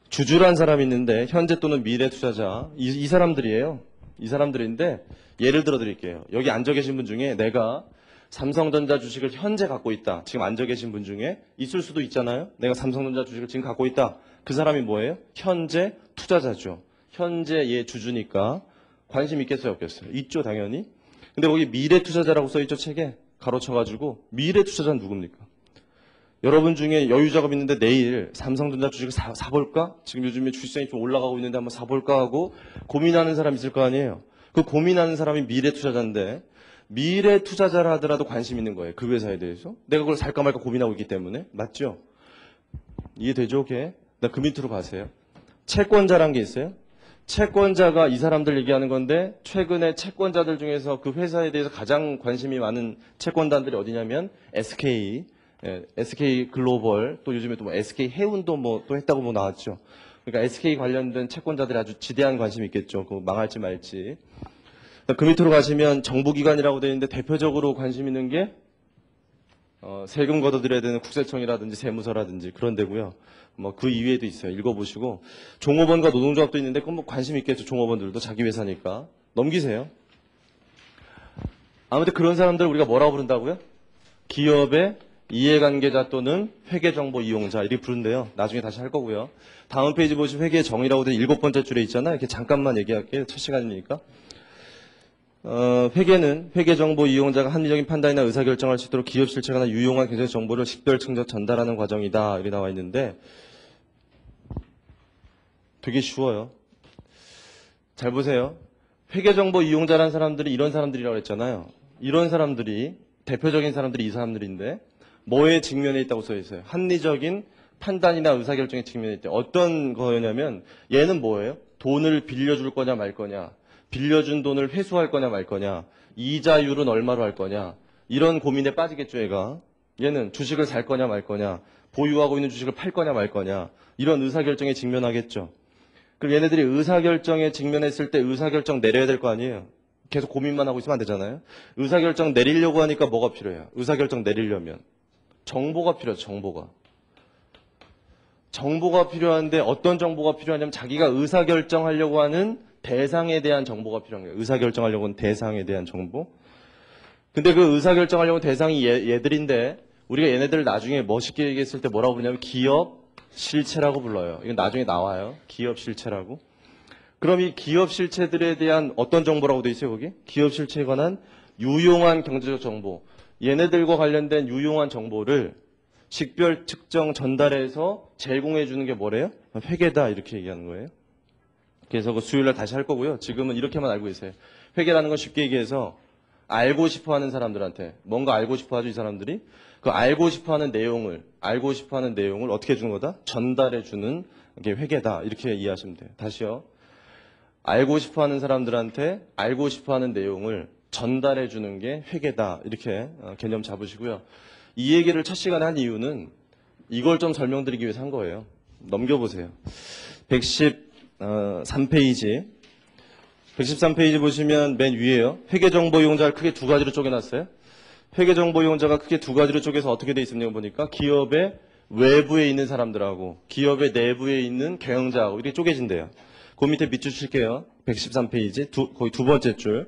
주주란 사람이 있는데 현재 또는 미래 투자자 이 사람들이에요. 이 사람들인데 예를 들어 드릴게요. 여기 앉아 계신 분 중에 내가 삼성전자 주식을 현재 갖고 있다. 지금 앉아 계신 분 중에 있을 수도 있잖아요. 내가 삼성전자 주식을 지금 갖고 있다. 그 사람이 뭐예요? 현재 투자자죠. 현재 얘 주주니까 관심 있겠어요? 없겠어요? 있죠, 당연히. 근데 거기 미래 투자자라고 써있죠, 책에. 가로쳐가지고 미래 투자자는 누굽니까? 여러분 중에 여유자금 있는데 내일 삼성전자 주식을 사볼까? 지금 요즘에 주식시장이 좀 올라가고 있는데 한번 사볼까 하고 고민하는 사람 있을 거 아니에요. 그 고민하는 사람이 미래 투자자인데 미래 투자자라 하더라도 관심 있는 거예요. 그 회사에 대해서. 내가 그걸 살까 말까 고민하고 있기 때문에. 맞죠? 이해되죠? 그게? 그 밑으로 가세요. 채권자란 게 있어요. 채권자가 이 사람들 얘기하는 건데 최근에 채권자들 중에서 그 회사에 대해서 가장 관심이 많은 채권단들이 어디냐면 SK, SK 글로벌, 또 요즘에 또 뭐 SK 해운도 뭐 또 했다고 뭐 나왔죠. 그러니까 SK 관련된 채권자들이 아주 지대한 관심이 있겠죠. 그거 망할지 말지. 그 밑으로 가시면 정부기관이라고 되어 있는데 대표적으로 관심 있는 게 세금 걷어들여야 되는 국세청이라든지 세무서라든지 그런 데고요. 뭐 그 이외에도 있어요. 읽어보시고 종업원과 노동조합도 있는데 그건 뭐 관심 있겠죠. 종업원들도 자기 회사니까. 넘기세요. 아무튼 그런 사람들 우리가 뭐라고 부른다고요? 기업의 이해관계자 또는 회계정보 이용자 이렇게 부른대요. 나중에 다시 할 거고요. 다음 페이지 보시면 회계의 정의라고 된 7번째 줄에 있잖아요. 이렇게 잠깐만 얘기할게요. 첫 시간이니까. 회계는 회계정보 이용자가 합리적인 판단이나 의사결정할 수 있도록 기업 실체나 유용한 경제 정보를 식별층적 전달하는 과정이다. 이렇게 나와 있는데 되게 쉬워요. 잘 보세요. 회계정보 이용자라는 사람들이 이런 사람들이라고 했잖아요. 이런 사람들이 대표적인 사람들이 이 사람들인데 뭐에 직면해 있다고 써 있어요? 합리적인 판단이나 의사결정에 직면해 있대. 어떤 거냐면 얘는 뭐예요? 돈을 빌려줄 거냐 말 거냐, 빌려준 돈을 회수할 거냐 말 거냐, 이자율은 얼마로 할 거냐, 이런 고민에 빠지겠죠. 얘는 주식을 살 거냐 말 거냐, 보유하고 있는 주식을 팔 거냐 말 거냐, 이런 의사결정에 직면하겠죠. 그럼 얘네들이 의사결정에 직면했을 때 의사결정 내려야 될 거 아니에요. 계속 고민만 하고 있으면 안 되잖아요. 의사결정 내리려고 하니까 뭐가 필요해요? 의사결정 내리려면 정보가 필요하죠. 정보가 필요한데 어떤 정보가 필요하냐면 자기가 의사결정하려고 하는 대상에 대한 정보가 필요한 거예요. 의사결정하려고 하는 대상에 대한 정보. 근데 그 의사결정하려고 하는 대상이 얘들인데 우리가 얘네들을 나중에 멋있게 얘기했을 때 뭐라고 부르냐면 기업 실체라고 불러요. 이건 나중에 나와요. 기업 실체라고. 그럼 이 기업 실체들에 대한 어떤 정보라고 돼 있어요, 거기? 기업 실체에 관한 유용한 경제적 정보. 얘네들과 관련된 유용한 정보를 식별, 측정, 전달해서 제공해 주는 게 뭐래요? 회계다 이렇게 얘기하는 거예요. 그래서 그 수요일날 다시 할 거고요. 지금은 이렇게만 알고 계세요. 회계라는 건 쉽게 얘기해서 알고 싶어하는 사람들한테 뭔가 알고 싶어하죠, 이 사람들이. 그 알고 싶어하는 내용을 어떻게 해주는 거다? 전달해 주는 게 회계다 이렇게 이해하시면 돼요. 다시요. 알고 싶어하는 사람들한테 알고 싶어하는 내용을 전달해 주는 게 회계다 이렇게 개념 잡으시고요. 이 얘기를 첫 시간에 한 이유는 이걸 좀 설명드리기 위해서 한 거예요. 넘겨보세요. 113페이지. 113페이지 보시면 맨 위에요. 회계정보 이용자를 크게 두 가지로 쪼개놨어요. 회계정보 이용자가 크게 두 가지로 쪼개서 어떻게 돼 있습니까? 보니까 기업의 외부에 있는 사람들하고 기업의 내부에 있는 경영자하고 이렇게 쪼개진대요. 그 밑에 밑줄 칠게요. 113페이지. 거의 두 번째 줄.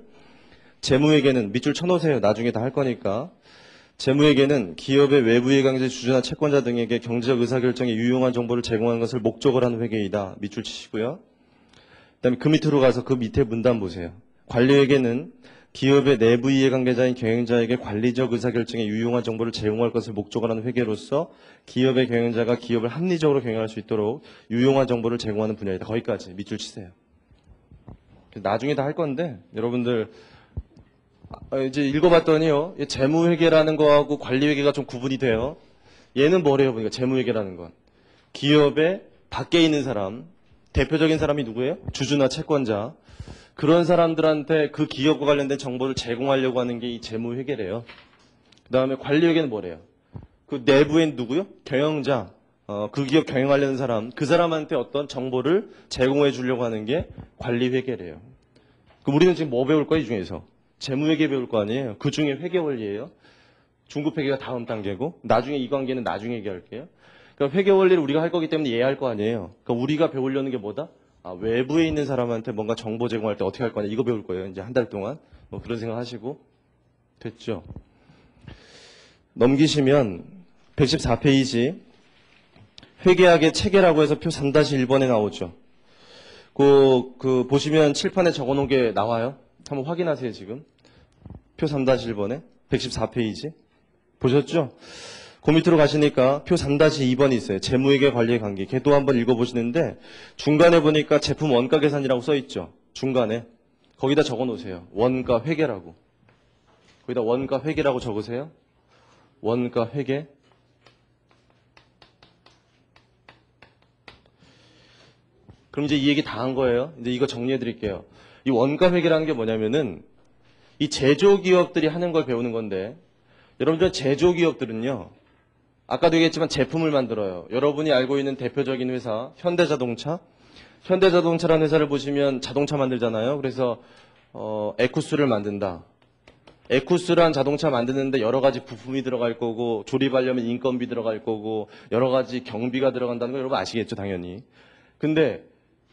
재무회계는 밑줄 쳐놓으세요. 나중에 다 할 거니까. 재무회계는 기업의 외부 이해관계 주주나 채권자 등에게 경제적 의사결정에 유용한 정보를 제공하는 것을 목적으로 하는 회계이다. 밑줄 치시고요. 그다음에 그 밑으로 가서 그 밑에 문단 보세요. 관리회계는 기업의 내부 이해관계자인 경영자에게 관리적 의사결정에 유용한 정보를 제공할 것을 목적으로 하는 회계로서 기업의 경영자가 기업을 합리적으로 경영할 수 있도록 유용한 정보를 제공하는 분야이다. 거기까지 밑줄 치세요. 나중에 다 할 건데 여러분들 이제 읽어봤더니요. 재무회계라는 거하고 관리회계가 좀 구분이 돼요. 얘는 뭐래요? 보니까 재무회계라는 건 기업의 밖에 있는 사람, 대표적인 사람이 누구예요? 주주나 채권자. 그런 사람들한테 그 기업과 관련된 정보를 제공하려고 하는 게 이 재무회계래요. 그 다음에 관리회계는 뭐래요? 그 내부엔 누구요? 경영자. 그 기업 경영하려는 사람. 그 사람한테 어떤 정보를 제공해 주려고 하는 게 관리회계래요. 그럼 우리는 지금 뭐 배울 거야, 이 중에서? 재무회계 배울 거 아니에요? 그 중에 회계원리예요. 중급회계가 다음 단계고, 나중에 이 관계는 나중에 얘기할게요. 그러니까 회계원리를 우리가 할 거기 때문에 이해할 거 아니에요. 그러니까 우리가 배우려는 게 뭐다? 외부에 있는 사람한테 뭔가 정보 제공할 때 어떻게 할 거냐 이거 배울 거예요. 이제 한 달 동안 뭐 그런 생각 하시고 됐죠. 넘기시면 114페이지 회계학의 체계라고 해서 표 3-1번에 나오죠. 그 보시면 칠판에 적어놓은 게 나와요. 한번 확인하세요. 지금 표 3-1번에 114페이지 보셨죠? 그 밑으로 가시니까 표 3-2번이 있어요. 재무회계 관리의 관계. 걔도 한번 읽어보시는데 중간에 보니까 제품 원가 계산이라고 써있죠. 중간에. 거기다 적어놓으세요. 원가 회계라고. 거기다 원가 회계라고 적으세요. 원가 회계. 그럼 이제 이 얘기 다 한 거예요. 이제 이거 정리해드릴게요. 이 원가 회계라는 게 뭐냐면은 이 제조기업들이 하는 걸 배우는 건데 여러분들 제조기업들은요. 아까도 얘기했지만 제품을 만들어요. 여러분이 알고 있는 대표적인 회사 현대자동차. 현대자동차라는 회사를 보시면 자동차 만들잖아요. 그래서 에쿠스를 만든다. 에쿠스란 자동차 만드는데 여러 가지 부품이 들어갈 거고 조립하려면 인건비 들어갈 거고 여러 가지 경비가 들어간다는 거 여러분 아시겠죠 당연히. 근데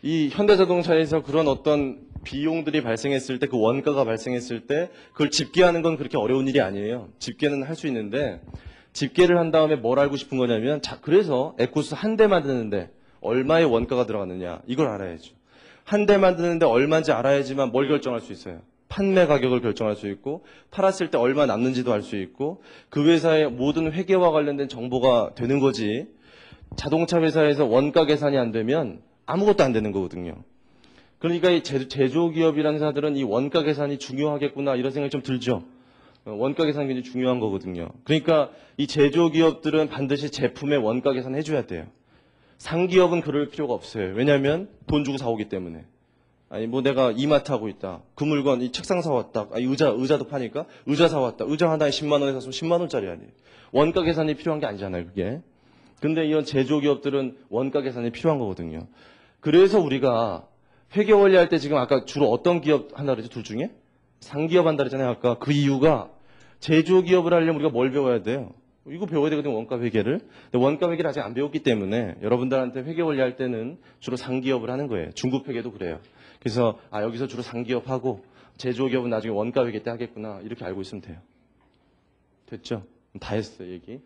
이 현대자동차에서 그런 어떤 비용들이 발생했을 때 그 원가가 발생했을 때 그걸 집계하는 건 그렇게 어려운 일이 아니에요. 집계는 할 수 있는데 집계를 한 다음에 뭘 알고 싶은 거냐면 그래서 에쿠스 한 대 만드는데 얼마의 원가가 들어갔느냐 이걸 알아야죠. 한 대 만드는데 얼마인지 알아야지만 뭘 결정할 수 있어요. 판매 가격을 결정할 수 있고 팔았을 때 얼마 남는지도 알 수 있고 그 회사의 모든 회계와 관련된 정보가 되는 거지. 자동차 회사에서 원가 계산이 안 되면 아무것도 안 되는 거거든요. 그러니까 이 제조기업이라는 회사들은 이 원가 계산이 중요하겠구나 이런 생각이 좀 들죠. 원가 계산이 굉장히 중요한 거거든요. 그러니까 이 제조기업들은 반드시 제품의 원가 계산 해줘야 돼요. 상기업은 그럴 필요가 없어요. 왜냐하면 돈 주고 사오기 때문에. 아니 뭐 내가 이마트 하고 있다. 그 물건 이 책상 사왔다. 아니 의자도 파니까 의자 사왔다. 의자 하나에 10만 원에 샀으면 10만 원짜리 아니에요. 원가 계산이 필요한 게 아니잖아요. 그게. 근데 이런 제조기업들은 원가 계산이 필요한 거거든요. 그래서 우리가 회계 원리할 때 지금 아까 주로 어떤 기업 한다 그랬죠? 둘 중에? 상기업 한다 그랬잖아요. 아까 그 이유가 제조기업을 하려면 우리가 뭘 배워야 돼요? 이거 배워야 되거든요. 원가 회계를. 근데 원가 회계를 아직 안 배웠기 때문에 여러분들한테 회계 원리할 때는 주로 상기업을 하는 거예요. 중급 회계도 그래요. 그래서 여기서 주로 상기업 하고 제조기업은 나중에 원가 회계 때 하겠구나. 이렇게 알고 있으면 돼요. 됐죠? 다 했어요. 얘기.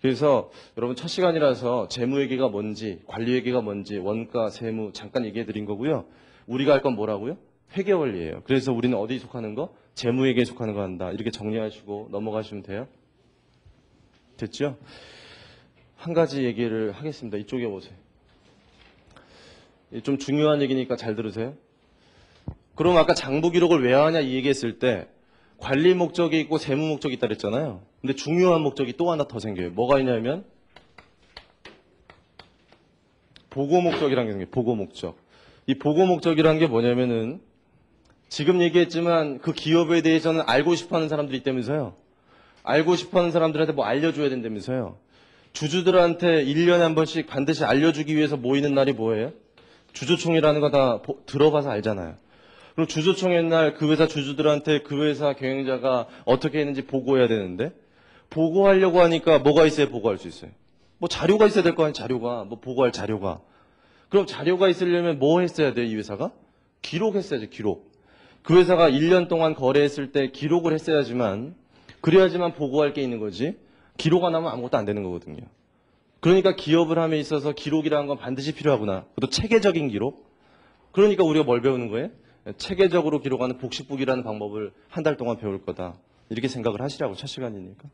그래서 여러분 첫 시간이라서 재무회계가 뭔지 관리회계가 뭔지 원가 세무 잠깐 얘기해 드린 거고요. 우리가 할 건 뭐라고요? 회계원리예요. 그래서 우리는 어디에 속하는 거? 재무회계에 속하는 거 한다. 이렇게 정리하시고 넘어가시면 돼요. 됐죠? 한 가지 얘기를 하겠습니다. 이쪽에 오세요. 좀 중요한 얘기니까 잘 들으세요. 그럼 아까 장부 기록을 왜 하냐 이 얘기했을 때 관리 목적이 있고 세무 목적이 있다 그랬잖아요. 근데 중요한 목적이 또 하나 더 생겨요. 뭐가 있냐면 보고 목적이라는 게 생겨요. 보고 목적. 이 보고 목적이라는 게 뭐냐면은 지금 얘기했지만 그 기업에 대해서는 알고 싶어하는 사람들이 있다면서요. 알고 싶어하는 사람들한테 뭐 알려줘야 된다면서요. 주주들한테 1년에 한 번씩 반드시 알려주기 위해서 모이는 날이 뭐예요? 주주총회라는 거 다 들어봐서 알잖아요. 그럼 주주총회 날 그 회사 주주들한테 그 회사 경영자가 어떻게 했는지 보고해야 되는데 보고하려고 하니까 뭐가 있어야 보고할 수 있어요? 뭐 자료가 있어야 될 거 아니에요. 자료가. 뭐 보고할 자료가. 그럼 자료가 있으려면 뭐 했어야 돼요? 이 회사가? 기록했어야죠. 기록. 그 회사가 1년 동안 거래했을 때 기록을 했어야지만 그래야지만 보고할 게 있는 거지. 기록 안 하면 아무것도 안 되는 거거든요. 그러니까 기업을 함에 있어서 기록이라는 건 반드시 필요하구나. 그것도 체계적인 기록. 그러니까 우리가 뭘 배우는 거예요? 체계적으로 기록하는 복식북이라는 방법을 한 달 동안 배울 거다. 이렇게 생각을 하시라고, 첫 시간이니까.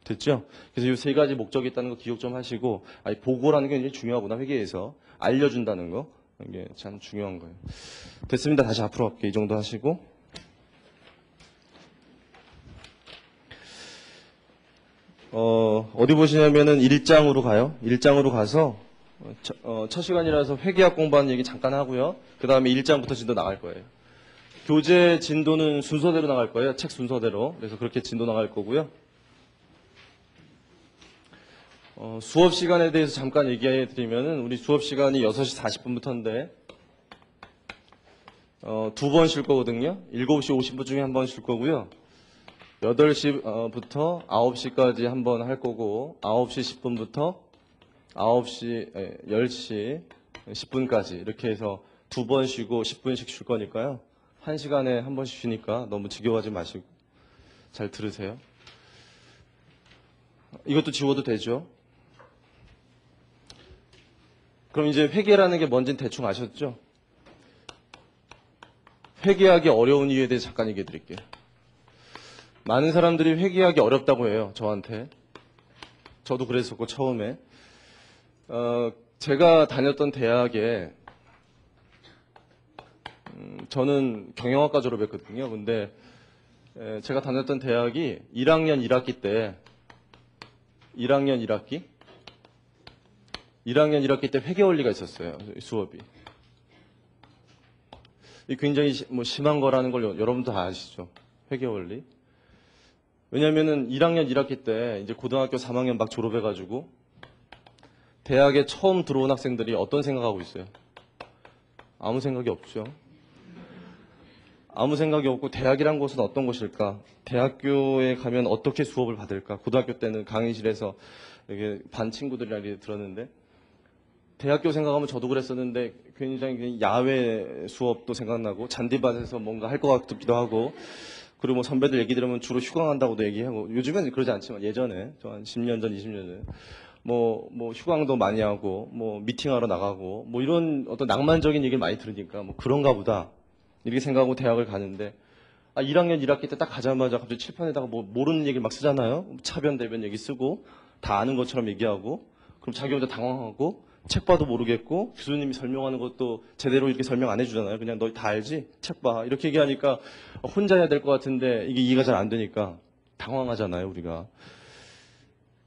됐죠? 그래서 이 세 가지 목적이 있다는 거 기억 좀 하시고, 보고라는 게 굉장히 중요하구나, 회계에서. 알려준다는 거. 이게 참 중요한 거예요. 됐습니다. 다시 앞으로 갈게요. 이 정도 하시고. 어디 보시냐면은 1장으로 가요. 1장으로 가서, 첫 시간이라서 회계학 공부하는 얘기 잠깐 하고요. 그 다음에 1장부터 진도 나갈 거예요. 교재 진도는 순서대로 나갈 거예요. 책 순서대로. 그래서 그렇게 진도 나갈 거고요. 수업 시간에 대해서 잠깐 얘기해 드리면은, 우리 수업 시간이 6시 40분부터인데, 2번 쉴 거거든요. 7시 50분 중에 한 번 쉴 거고요. 8시부터 9시까지 한 번 할 거고, 9시 10분부터 10시 10분까지 이렇게 해서 2번 쉬고 10분씩 쉴 거니까요. 1시간에 한 번씩 쉬니까 너무 지겨워하지 마시고 잘 들으세요. 이것도 지워도 되죠? 그럼 이제 회계라는 게 뭔지는 대충 아셨죠? 회계하기 어려운 이유에 대해서 잠깐 얘기해 드릴게요. 많은 사람들이 회계하기 어렵다고 해요, 저한테. 저도 그랬었고, 처음에. 제가 다녔던 대학에, 저는 경영학과 졸업했거든요. 근데, 제가 다녔던 대학이 1학년 1학기 때, 1학년 1학기 때 회계원리가 있었어요, 수업이. 이 굉장히 심한 거라는 걸 여러분도 다 아시죠? 회계원리. 왜냐면은 1학년 1학기 때 이제 고등학교 3학년 막 졸업해가지고 대학에 처음 들어온 학생들이 어떤 생각하고 있어요? 아무 생각이 없죠. 아무 생각이 없고 대학이란 곳은 어떤 곳일까? 대학교에 가면 어떻게 수업을 받을까? 고등학교 때는 강의실에서 이렇게 반 친구들이랑 이렇게 들었는데 대학교 생각하면 저도 그랬었는데 굉장히 야외 수업도 생각나고 잔디밭에서 뭔가 할 것 같기도 하고 그리고 선배들 얘기 들으면 주로 휴강 한다고도 얘기하고 요즘엔 그러지 않지만 예전에 저 한 10년 전, 20년 전 뭐 휴강도 많이 하고 뭐 미팅하러 나가고 뭐 이런 어떤 낭만적인 얘기를 많이 들으니까 뭐 그런가 보다 이렇게 생각하고 대학을 가는데 1학년 1학기 때 딱 가자마자 갑자기 칠판에다가 뭐 모르는 얘기를 막 쓰잖아요. 차변 대변 얘기 쓰고 다 아는 것처럼 얘기하고 그럼 자기 혼자 당황하고 책 봐도 모르겠고 교수님이 설명하는 것도 제대로 이렇게 설명 안 해주잖아요. 그냥 너 다 알지? 책 봐. 이렇게 얘기하니까 혼자 해야 될 것 같은데 이게 이해가 잘 안 되니까 당황하잖아요, 우리가.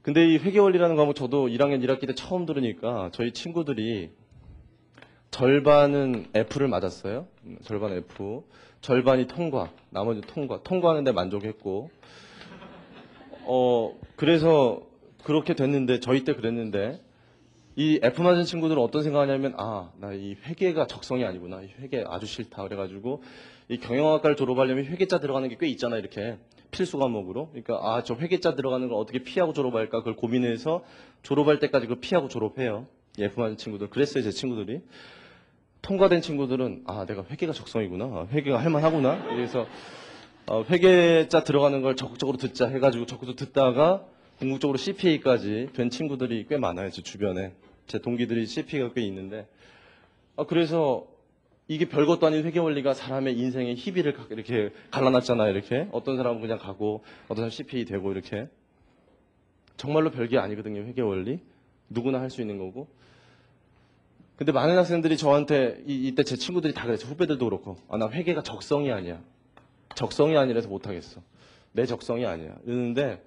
근데 이 회계원리라는 과목 저도 1학년 1학기 때 처음 들으니까 저희 친구들이 절반은 F를 맞았어요. 절반 F. 절반이 통과. 나머지 통과. 통과하는데 만족했고. 그래서 그렇게 됐는데 저희 때 그랬는데 이 F 맞은 친구들은 어떤 생각하냐면 나 이 회계가 적성이 아니구나. 이 회계 아주 싫다. 그래가지고 이 경영학과를 졸업하려면 회계자 들어가는 게 꽤 있잖아. 이렇게 필수 과목으로. 그러니까 저 회계자 들어가는 걸 어떻게 피하고 졸업할까 그걸 고민해서 졸업할 때까지 그걸 피하고 졸업해요. 이 F 맞은 친구들. 그랬어요. 제 친구들이. 통과된 친구들은 내가 회계가 적성이구나. 회계가 할만하구나. 그래서 회계자 들어가는 걸 적극적으로 듣자 해가지고 적극적으로 듣다가 궁극적으로 CPA까지 된 친구들이 꽤 많아요. 제 주변에. 제 동기들이 CPA가 꽤 있는데 그래서 이게 별것도 아닌 회계원리가 사람의 인생의 희비를 이렇게 갈라놨잖아요. 이렇게 어떤 사람은 그냥 가고 어떤 사람은 CPA 되고 이렇게 정말로 별게 아니거든요. 회계원리 누구나 할 수 있는 거고 근데 많은 학생들이 저한테 이때 제 친구들이 다 그랬죠. 후배들도 그렇고 나 회계가 적성이 아니야. 적성이 아니라서 못하겠어. 내 적성이 아니야. 이러는데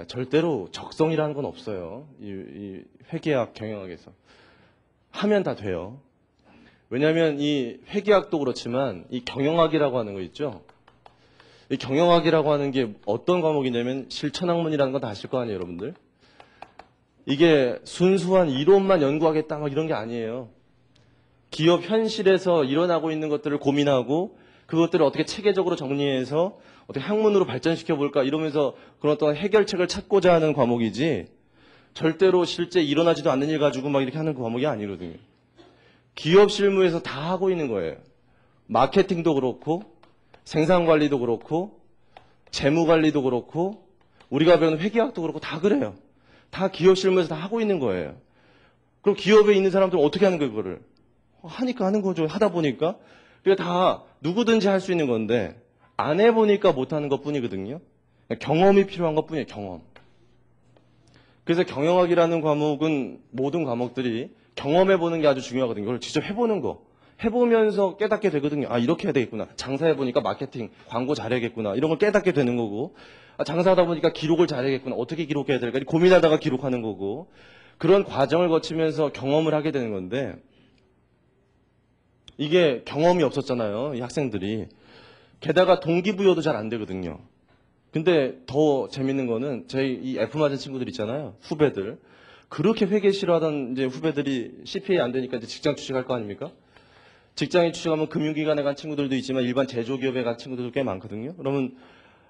절대로 적성이라는 건 없어요. 이 회계학, 경영학에서. 하면 다 돼요. 왜냐하면 이 회계학도 그렇지만 이 경영학이라고 하는 거 있죠. 이 경영학이라고 하는 게 어떤 과목이냐면 실천학문이라는 거 다 아실 거 아니에요, 여러분들. 이게 순수한 이론만 연구하겠다 막 이런 게 아니에요. 기업 현실에서 일어나고 있는 것들을 고민하고 그것들을 어떻게 체계적으로 정리해서 어떻게 학문으로 발전시켜 볼까 이러면서 그런 어떤 해결책을 찾고자 하는 과목이지 절대로 실제 일어나지도 않는 일 가지고 막 이렇게 하는 과목이 아니거든요. 기업 실무에서 다 하고 있는 거예요. 마케팅도 그렇고 생산관리도 그렇고 재무관리도 그렇고 우리가 배우는 회계학도 그렇고 다 그래요. 다 기업 실무에서 다 하고 있는 거예요. 그럼 기업에 있는 사람들은 어떻게 하는 거예요, 그거를? 하니까 하는 거죠. 하다 보니까. 그러니까 다 누구든지 할 수 있는 건데 안 해보니까 못하는 것뿐이거든요. 경험이 필요한 것뿐이에요. 경험. 그래서 경영학이라는 과목은 모든 과목들이 경험해보는 게 아주 중요하거든요. 이걸 직접 해보는 거. 해보면서 깨닫게 되거든요. 아, 이렇게 해야 되겠구나. 장사해보니까 마케팅, 광고 잘해야겠구나. 이런 걸 깨닫게 되는 거고. 아, 장사하다 보니까 기록을 잘해야겠구나. 어떻게 기록해야 될까? 고민하다가 기록하는 거고. 그런 과정을 거치면서 경험을 하게 되는 건데, 이게 경험이 없었잖아요. 이 학생들이. 게다가 동기부여도 잘 안 되거든요. 근데 더 재밌는 거는 제 이 F 맞은 친구들 있잖아요. 후배들. 그렇게 회계 싫어하던 이제 후배들이 CPA 안 되니까 이제 직장 취직할 거 아닙니까? 직장에 취직하면 금융기관에 간 친구들도 있지만 일반 제조기업에 간 친구들도 꽤 많거든요. 그러면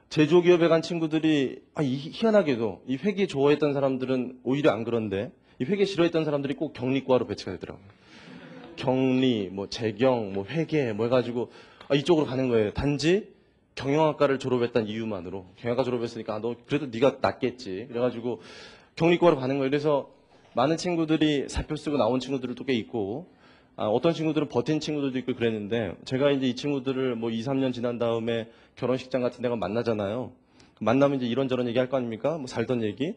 제조기업에 간 친구들이 희한하게도 이 회계 좋아했던 사람들은 오히려 안 그런데 이 회계 싫어했던 사람들이 꼭 경리과로 배치가 되더라고요. 경리, 뭐 재경, 뭐 회계 뭐 해가지고 이쪽으로 가는 거예요. 단지 경영학과를 졸업했다는 이유만으로 경영학과 졸업했으니까 너 그래도 네가 낫겠지. 그래가지고 경리과로 가는 거예요. 그래서 많은 친구들이 사표 쓰고 나온 친구들도 꽤 있고 어떤 친구들은 버틴 친구들도 있고 그랬는데 제가 이제 이 친구들을 뭐 2, 3년 지난 다음에 결혼식장 같은 데가 만나잖아요. 만나면 이제 이런저런 얘기 할 거 아닙니까? 뭐 살던 얘기.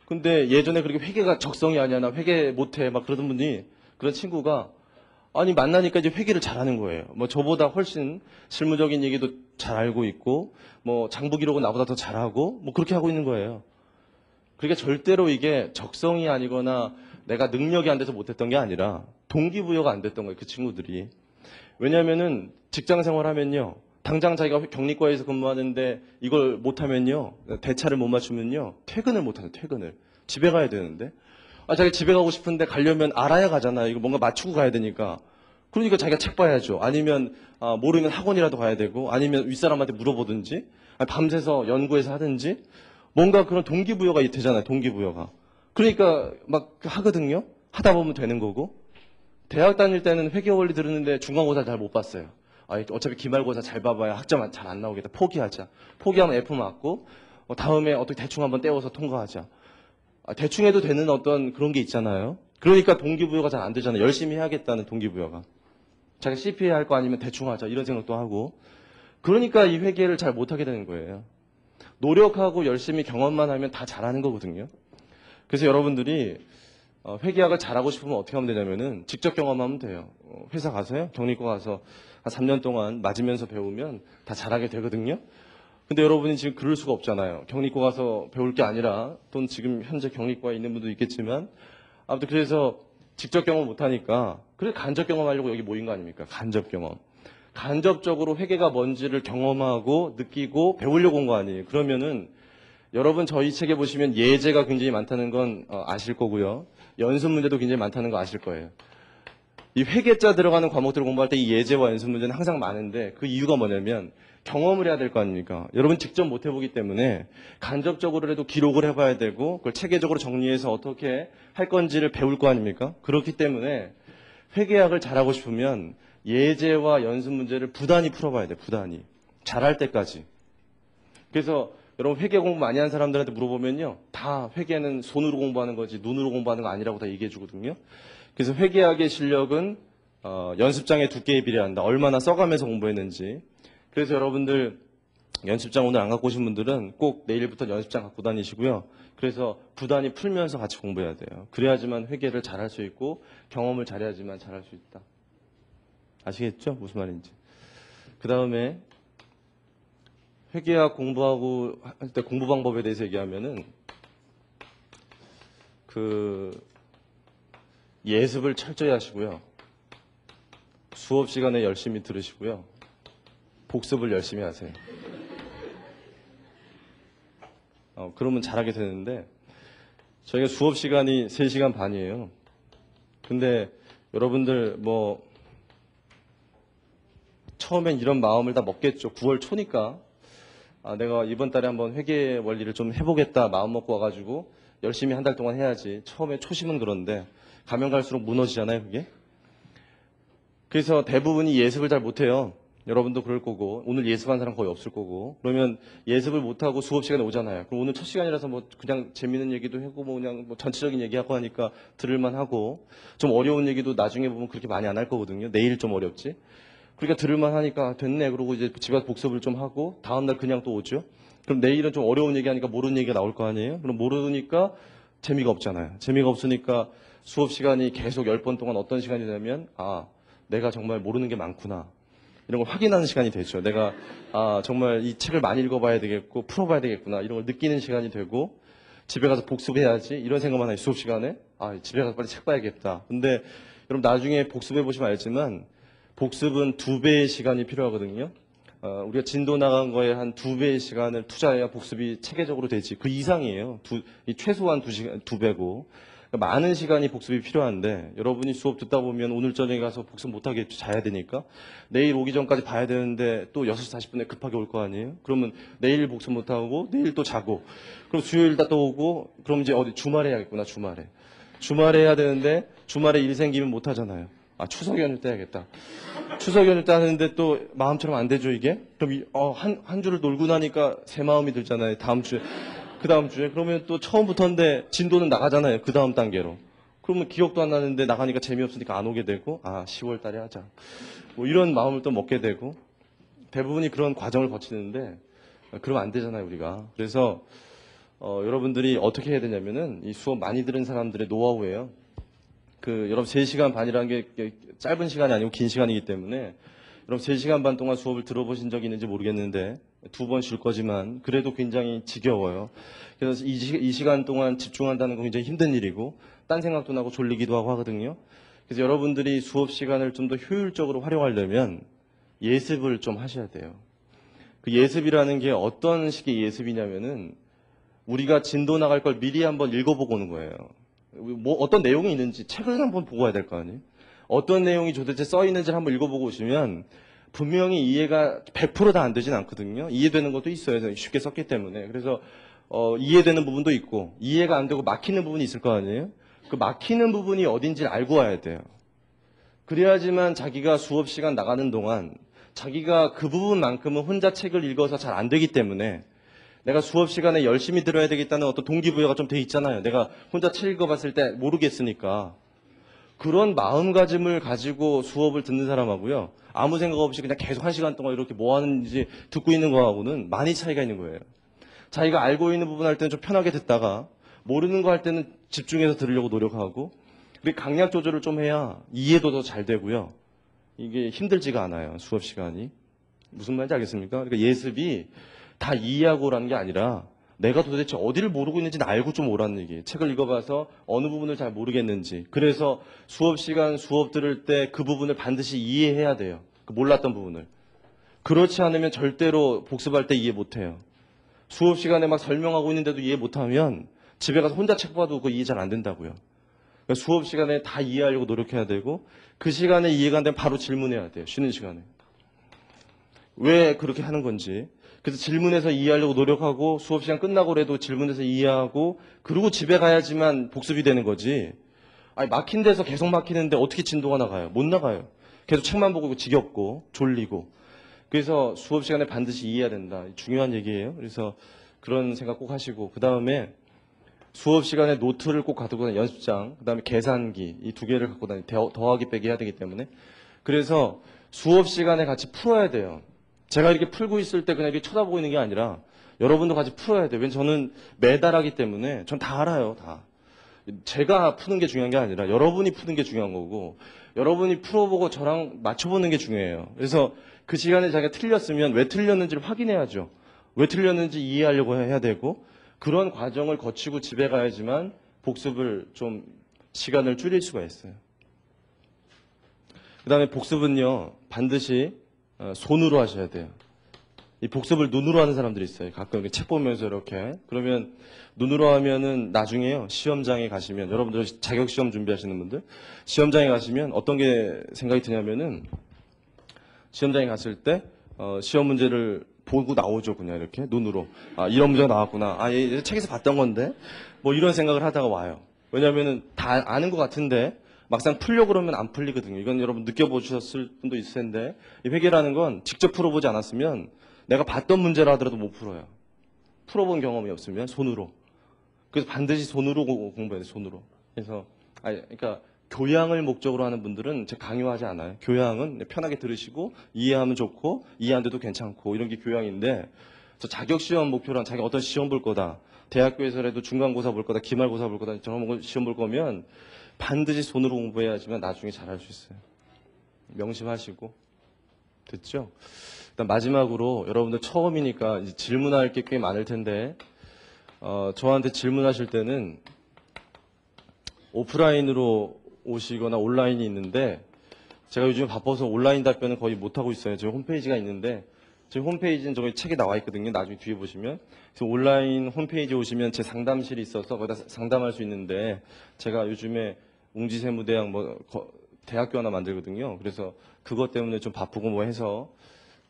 근데 예전에 그렇게 회계가 적성이 아니야. 나 회계 못해. 막 그러던 분이 그런 친구가 아니 만나니까 이제 회계를 잘하는 거예요. 뭐 저보다 훨씬 실무적인 얘기도 잘 알고 있고 뭐 장부 기록은 나보다 더 잘하고 뭐 그렇게 하고 있는 거예요. 그러니까 절대로 이게 적성이 아니거나 내가 능력이 안 돼서 못했던 게 아니라 동기부여가 안 됐던 거예요. 그 친구들이. 왜냐하면은 직장 생활하면요. 당장 자기가 격리과에서 근무하는데 이걸 못하면요. 대차를 못 맞추면요. 퇴근을 못하죠. 퇴근을. 집에 가야 되는데. 자기가 집에 가고 싶은데 가려면 알아야 가잖아요. 이거 뭔가 맞추고 가야 되니까. 그러니까 자기가 책 봐야죠. 아니면 모르면 학원이라도 가야 되고 아니면 윗사람한테 물어보든지 밤새서 연구해서 하든지 뭔가 그런 동기부여가 되잖아요. 동기부여가. 그러니까 막 하거든요. 하다 보면 되는 거고. 대학 다닐 때는 회계 원리 들었는데 중간고사 잘 못 봤어요. 어차피 기말고사 잘 봐봐야 학점 잘 안 나오겠다. 포기하자. 포기하면 F 맞고 다음에 어떻게 대충 한번 떼워서 통과하자. 대충 해도 되는 어떤 그런 게 있잖아요. 그러니까 동기부여가 잘 안 되잖아요. 열심히 해야겠다는 동기부여가. 자기가 CPA 할 거 아니면 대충 하자 이런 생각도 하고. 그러니까 이 회계를 잘 못하게 되는 거예요. 노력하고 열심히 경험만 하면 다 잘하는 거거든요. 그래서 여러분들이 회계학을 잘하고 싶으면 어떻게 하면 되냐면은 직접 경험하면 돼요. 회사 가서요. 경리과 가서 한 3년 동안 맞으면서 배우면 다 잘하게 되거든요. 근데 여러분이 지금 그럴 수가 없잖아요. 경리과 가서 배울 게 아니라 또 지금 현재 경리과에 있는 분도 있겠지만 아무튼 그래서 직접 경험 못하니까 그래 간접 경험하려고 여기 모인 거 아닙니까? 간접 경험. 간접적으로 회계가 뭔지를 경험하고 느끼고 배우려고 온 거 아니에요. 그러면은 여러분 저희 책에 보시면 예제가 굉장히 많다는 건 아실 거고요. 연습 문제도 굉장히 많다는 거 아실 거예요. 이 회계자 들어가는 과목들을 공부할 때 이 예제와 연습 문제는 항상 많은데 그 이유가 뭐냐면 경험을 해야 될 거 아닙니까? 여러분 직접 못 해보기 때문에 간접적으로라도 기록을 해봐야 되고 그걸 체계적으로 정리해서 어떻게 할 건지를 배울 거 아닙니까? 그렇기 때문에 회계학을 잘하고 싶으면 예제와 연습 문제를 부단히 풀어봐야 돼. 부단히. 잘할 때까지. 그래서 여러분 회계 공부 많이 한 사람들한테 물어보면요. 다 회계는 손으로 공부하는 거지 눈으로 공부하는 거 아니라고 다 얘기해 주거든요. 그래서 회계학의 실력은 연습장의 두께에 비례한다. 얼마나 써가면서 공부했는지. 그래서 여러분들 연습장 오늘 안 갖고 오신 분들은 꼭 내일부터 연습장 갖고 다니시고요. 그래서 부단히 풀면서 같이 공부해야 돼요. 그래야지만 회계를 잘할 수 있고 경험을 잘해야지만 잘할 수 있다. 아시겠죠? 무슨 말인지. 그 다음에 회계학 공부하고 할 때 공부 방법에 대해서 얘기하면은 예습을 철저히 하시고요. 수업 시간에 열심히 들으시고요. 복습을 열심히 하세요. 그러면 잘하게 되는데 저희가 수업 시간이 3시간 반이에요. 근데 여러분들 처음엔 이런 마음을 다 먹겠죠. 9월 초니까 내가 이번 달에 한번 회계 원리를 좀 해보겠다 마음 먹고 와가지고 열심히 한 달 동안 해야지. 처음에 초심은 그런데 가면 갈수록 무너지잖아요, 그게. 그래서 대부분이 예습을 잘 못해요. 여러분도 그럴 거고 오늘 예습한 사람 거의 없을 거고 그러면 예습을 못하고 수업 시간에 오잖아요. 그럼 오늘 첫 시간이라서 그냥 재밌는 얘기도 하고 그냥 전체적인 얘기하고 하니까 들을만 하고 좀 어려운 얘기도 나중에 보면 그렇게 많이 안 할 거거든요. 내일 좀 어렵지. 그러니까 들을만 하니까 됐네. 그러고 이제 집에 가서 복습을 좀 하고 다음날 그냥 또 오죠. 그럼 내일은 좀 어려운 얘기하니까 모르는 얘기가 나올 거 아니에요? 그럼 모르니까 재미가 없잖아요. 재미가 없으니까 수업 시간이 계속 10번 동안 어떤 시간이 되냐면 내가 정말 모르는 게 많구나. 이런 걸 확인하는 시간이 되죠. 내가 정말 이 책을 많이 읽어봐야 되겠고 풀어봐야 되겠구나. 이런 걸 느끼는 시간이 되고 집에 가서 복습해야지 이런 생각만 해요. 수업 시간에 집에 가서 빨리 책 봐야겠다. 근데 여러분 나중에 복습해 보시면 알지만 복습은 2배의 시간이 필요하거든요. 우리가 진도 나간 거에 한 2배의 시간을 투자해야 복습이 체계적으로 되지. 그 이상이에요. 최소한 2배고. 그러니까 많은 시간이 복습이 필요한데 여러분이 수업 듣다 보면 오늘 저녁에 가서 복습 못하겠죠. 자야 되니까. 내일 오기 전까지 봐야 되는데 또 6시 40분에 급하게 올 거 아니에요. 그러면 내일 복습 못하고 내일 또 자고 그럼 수요일 다 또 오고 그럼 이제 주말에 해야겠구나. 주말에 해야 되는데 주말에 일 생기면 못하잖아요. 추석 연휴 때 해야겠다. 추석 연휴 때 하는데 또 마음처럼 안 되죠 이게? 그럼 한 주를 놀고 나니까 새 마음이 들잖아요. 그 다음 주에 그러면 또 처음부터인데 진도는 나가잖아요. 그 다음 단계로. 그러면 기억도 안 나는데 나가니까 재미없으니까 안 오게 되고 10월 달에 하자. 뭐 이런 마음을 또 먹게 되고 대부분이 그런 과정을 거치는데 그러면 안 되잖아요 우리가. 그래서 여러분들이 어떻게 해야 되냐면은 이 수업 많이 들은 사람들의 노하우예요. 여러분 3시간 반이라는 게 짧은 시간이 아니고 긴 시간이기 때문에 여러분 3시간 반 동안 수업을 들어보신 적이 있는지 모르겠는데 2번 쉴 거지만 그래도 굉장히 지겨워요. 그래서 이 시간 동안 집중한다는 건 굉장히 힘든 일이고 딴 생각도 나고 졸리기도 하고 하거든요. 그래서 여러분들이 수업 시간을 좀 더 효율적으로 활용하려면 예습을 좀 하셔야 돼요. 그 예습이라는 게 어떤 식의 예습이냐면은 우리가 진도 나갈 걸 미리 한번 읽어보고 오는 거예요. 뭐 어떤 내용이 있는지 책을 한번 보고 와야 될 거 아니에요. 어떤 내용이 도대체 써 있는지를 한번 읽어보고 오시면 분명히 이해가 100% 다 안 되진 않거든요. 이해되는 것도 있어요. 쉽게 썼기 때문에. 그래서 이해되는 부분도 있고 이해가 안 되고 막히는 부분이 있을 거 아니에요. 그 막히는 부분이 어딘지를 알고 와야 돼요. 그래야지만 자기가 수업 시간 나가는 동안 자기가 그 부분만큼은 혼자 책을 읽어서 잘 안 되기 때문에 내가 수업 시간에 열심히 들어야 되겠다는 어떤 동기부여가 좀 돼 있잖아요. 내가 혼자 책 읽어봤을 때 모르겠으니까. 그런 마음가짐을 가지고 수업을 듣는 사람하고요. 아무 생각 없이 그냥 계속 1시간 동안 이렇게 뭐 하는지 듣고 있는 거하고는 많이 차이가 있는 거예요. 자기가 알고 있는 부분 할 때는 좀 편하게 듣다가 모르는 거 할 때는 집중해서 들으려고 노력하고 그리고 강약 조절을 좀 해야 이해도 더 잘 되고요. 이게 힘들지가 않아요. 수업 시간이. 무슨 말인지 알겠습니까? 그러니까 예습이 다 이해하고 오라는 게 아니라 내가 도대체 어디를 모르고 있는지는 알고 좀 오라는 얘기예요. 책을 읽어봐서 어느 부분을 잘 모르겠는지. 그래서 수업 시간 수업 들을 때 그 부분을 반드시 이해해야 돼요. 그 몰랐던 부분을. 그렇지 않으면 절대로 복습할 때 이해 못해요. 수업 시간에 막 설명하고 있는데도 이해 못하면 집에 가서 혼자 책 봐도 그거 이해 잘 안 된다고요. 그러니까 수업 시간에 다 이해하려고 노력해야 되고 그 시간에 이해가 안 되면 바로 질문해야 돼요. 쉬는 시간에. 왜 그렇게 하는 건지. 그래서 질문해서 이해하려고 노력하고 수업 시간 끝나고라도 질문해서 이해하고 그리고 집에 가야지만 복습이 되는 거지. 막힌 데서 계속 막히는데 어떻게 진도가 나가요? 못 나가요. 계속 책만 보고 지겹고 졸리고. 그래서 수업 시간에 반드시 이해해야 된다. 중요한 얘기예요. 그래서 그런 생각 꼭 하시고 그 다음에 수업 시간에 노트를 꼭 가지고 다니는 연습장, 그 다음에 계산기 이 2개를 갖고 다니는 더하기 빼기 해야 되기 때문에 그래서 수업 시간에 같이 풀어야 돼요. 제가 이렇게 풀고 있을 때 그냥 이렇게 쳐다보고 있는 게 아니라 여러분도 같이 풀어야 돼요. 왜냐면 저는 매달 하기 때문에 전 다 알아요. 다. 제가 푸는 게 중요한 게 아니라 여러분이 푸는 게 중요한 거고 여러분이 풀어보고 저랑 맞춰보는 게 중요해요. 그래서 그 시간에 자기가 틀렸으면 왜 틀렸는지를 확인해야죠. 왜 틀렸는지 이해하려고 해야 되고 그런 과정을 거치고 집에 가야지만 복습을 좀 시간을 줄일 수가 있어요. 그 다음에 복습은요 반드시 손으로 하셔야 돼요. 이 복습을 눈으로 하는 사람들이 있어요. 가끔 책 보면서 이렇게. 그러면 눈으로 하면은 나중에요. 시험장에 가시면 여러분들 자격 시험 준비하시는 분들 시험장에 가시면 어떤 게 생각이 드냐면은 시험장에 갔을 때 시험 문제를 보고 나오죠. 그냥 이렇게 눈으로. 이런 문제가 나왔구나. 얘 책에서 봤던 건데 뭐 이런 생각을 하다가 와요. 왜냐하면은 다 아는 것 같은데 막상 풀려고 그러면 안 풀리거든요. 이건 여러분 느껴보셨을 분도 있을 텐데 이 회계라는 건 직접 풀어보지 않았으면 내가 봤던 문제라 하더라도 못 풀어요. 풀어본 경험이 없으면 손으로. 그래서 반드시 손으로 공부해야 돼요. 손으로. 그래서 그러니까 교양을 목적으로 하는 분들은 제가 강요하지 않아요. 교양은 편하게 들으시고 이해하면 좋고 이해 안 돼도 괜찮고 이런 게 교양인데 저 자격시험 목표로 자기 어떤 시험 볼 거다. 대학교에서라도 중간고사 볼 거다. 기말고사 볼 거다. 저런 시험 볼 거면 반드시 손으로 공부해야지만 나중에 잘할 수 있어요. 명심하시고. 됐죠? 일단 마지막으로 여러분들 처음이니까 이제 질문할 게 꽤 많을 텐데 저한테 질문하실 때는 오프라인으로 오시거나 온라인이 있는데 제가 요즘 바빠서 온라인 답변은 거의 못하고 있어요. 저희 홈페이지가 있는데 저희 홈페이지는 저기 책에 나와 있거든요. 나중에 뒤에 보시면. 그래서 온라인 홈페이지에 오시면 제 상담실이 있어서 거기다 상담할 수 있는데 제가 요즘에 웅지세무대학 대학교 하나 만들거든요. 그래서 그것 때문에 좀 바쁘고 뭐 해서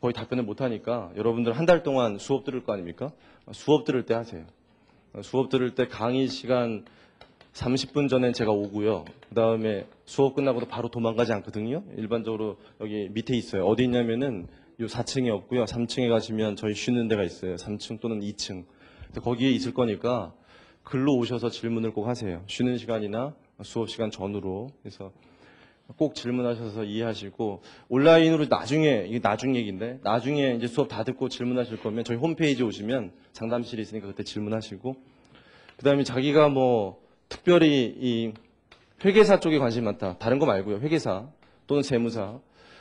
거의 답변을 못하니까 여러분들 한 달 동안 수업 들을 거 아닙니까? 수업 들을 때 하세요. 수업 들을 때 강의 시간 30분 전엔 제가 오고요. 그 다음에 수업 끝나고도 바로 도망가지 않거든요. 일반적으로 여기 밑에 있어요. 어디 있냐면은 요 4층에 없고요. 3층에 가시면 저희 쉬는 데가 있어요. 3층 또는 2층. 거기에 있을 거니까 글로 오셔서 질문을 꼭 하세요. 쉬는 시간이나 수업 시간 전후로. 그래서 꼭 질문하셔서 이해하시고 온라인으로 나중에 이게 나중 얘기인데 나중에 이제 수업 다 듣고 질문하실 거면 저희 홈페이지 오시면 상담실이 있으니까 그때 질문하시고 그다음에 자기가 뭐 특별히 이 회계사 쪽에 관심이 많다. 다른 거 말고요. 회계사 또는 세무사.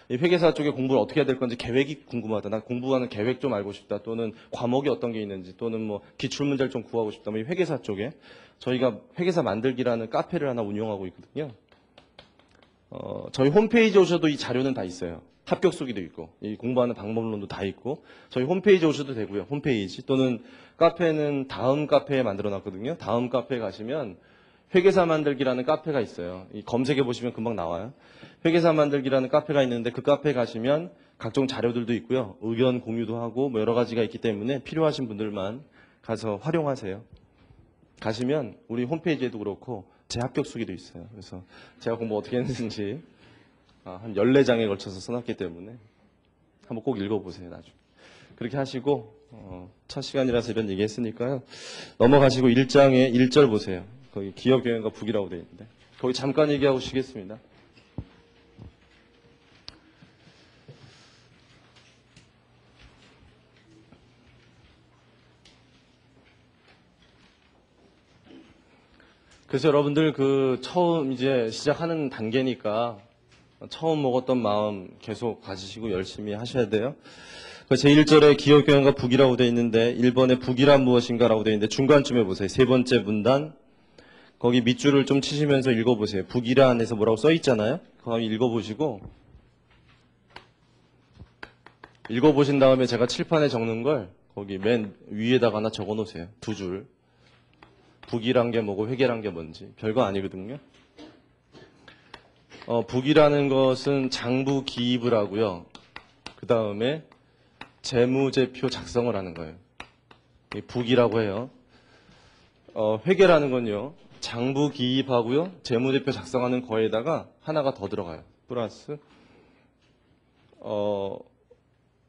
이 회계사 쪽에 공부를 어떻게 해야 될 건지 계획이 궁금하다. 나 공부하는 계획 좀 알고 싶다. 또는 과목이 어떤 게 있는지 또는 뭐 기출문제를 좀 구하고 싶다. 뭐 이 회계사 쪽에 저희가 회계사 만들기라는 카페를 하나 운영하고 있거든요. 저희 홈페이지 오셔도 이 자료는 다 있어요. 합격 수기도 있고, 이 공부하는 방법론도 다 있고, 저희 홈페이지 오셔도 되고요. 홈페이지 또는 카페는 다음 카페에 만들어 놨거든요. 다음 카페에 가시면 회계사 만들기라는 카페가 있어요. 이 검색해 보시면 금방 나와요. 회계사 만들기라는 카페가 있는데 그 카페에 가시면 각종 자료들도 있고요. 의견 공유도 하고 뭐 여러 가지가 있기 때문에 필요하신 분들만 가서 활용하세요. 가시면 우리 홈페이지에도 그렇고 제 합격 수기도 있어요. 그래서 제가 공부 어떻게 했는지 한 14장에 걸쳐서 써놨기 때문에 한번 꼭 읽어보세요. 나중에. 그렇게 하시고 첫 시간이라서 이런 얘기 했으니까요. 넘어가시고 1장에 1절 보세요. 거기 기업경영과 북이라고 되어 있는데 거기 잠깐 얘기하고 쉬겠습니다. 그래서 여러분들 그 처음 이제 시작하는 단계니까 처음 먹었던 마음 계속 가지시고 열심히 하셔야 돼요. 그 제1절에 기업경영과 북이라고 되어 있는데 1번에 북이란 무엇인가라고 되어 있는데 중간쯤에 보세요. 세 번째 문단 거기 밑줄을 좀 치시면서 읽어보세요. 북이란에서 뭐라고 써 있잖아요. 그거 읽어보시고 읽어보신 다음에 제가 칠판에 적는 걸 거기 맨 위에다가 하나 적어놓으세요. 2줄. 북이란 게 뭐고 회계란 게 뭔지 별거 아니거든요. 북이라는 것은 장부 기입을 하고요. 그 다음에 재무제표 작성을 하는 거예요. 북이라고 해요. 회계라는 건요. 장부 기입하고요. 재무제표 작성하는 거에다가 하나가 더 들어가요. 플러스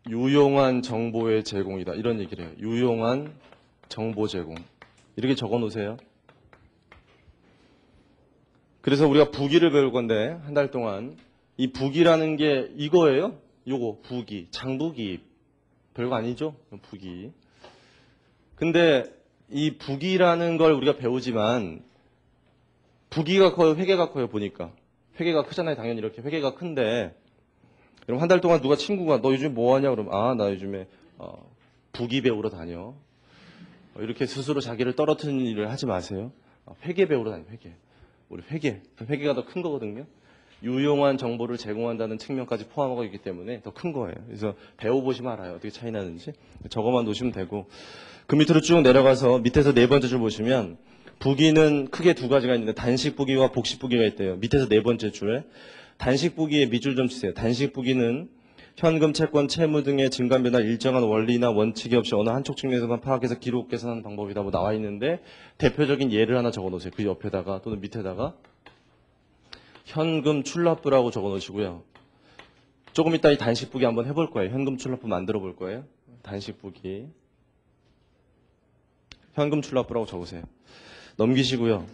유용한 정보의 제공이다. 이런 얘기를 해요. 유용한 정보 제공. 이렇게 적어 놓으세요. 그래서 우리가 북이를 배울 건데 한 달 동안 이 북이라는 게 이거예요. 요거 북이 장부 기입 별거 아니죠. 북이. 근데 이 북이라는 걸 우리가 배우지만 북이가 커요, 회계가 커요. 보니까 회계가 크잖아요. 당연히 이렇게 회계가 큰데 여러분 한 달 동안 누가 친구가 너 요즘 뭐 하냐 그러면 아 나 요즘에 북이 배우러 다녀. 이렇게 스스로 자기를 떨어뜨리는 일을 하지 마세요. 회계 배우러 다녀. 회계. 우리 회계가 더 큰 거거든요. 유용한 정보를 제공한다는 측면까지 포함하고 있기 때문에 더 큰 거예요. 그래서 배워보시면 알아요. 어떻게 차이 나는지. 저거만 놓으시면 되고. 그 밑으로 쭉 내려가서 밑에서 네 번째 줄 보시면 부기는 크게 두 가지가 있는데 단식 부기와 복식 부기가 있대요. 밑에서 네 번째 줄에 단식 부기에 밑줄 좀 치세요. 단식 부기는 현금, 채권, 채무 등의 증감 변화 일정한 원리나 원칙이 없이 어느 한쪽 측면에서만 파악해서 기록 계산하는 방법이다 뭐 나와 있는데 대표적인 예를 하나 적어 놓으세요. 그 옆에다가 또는 밑에다가 현금 출납부라고 적어 놓으시고요. 조금 이따 이 단식부기 한번 해볼 거예요. 현금 출납부 만들어 볼 거예요. 단식부기. 현금 출납부라고 적으세요. 넘기시고요.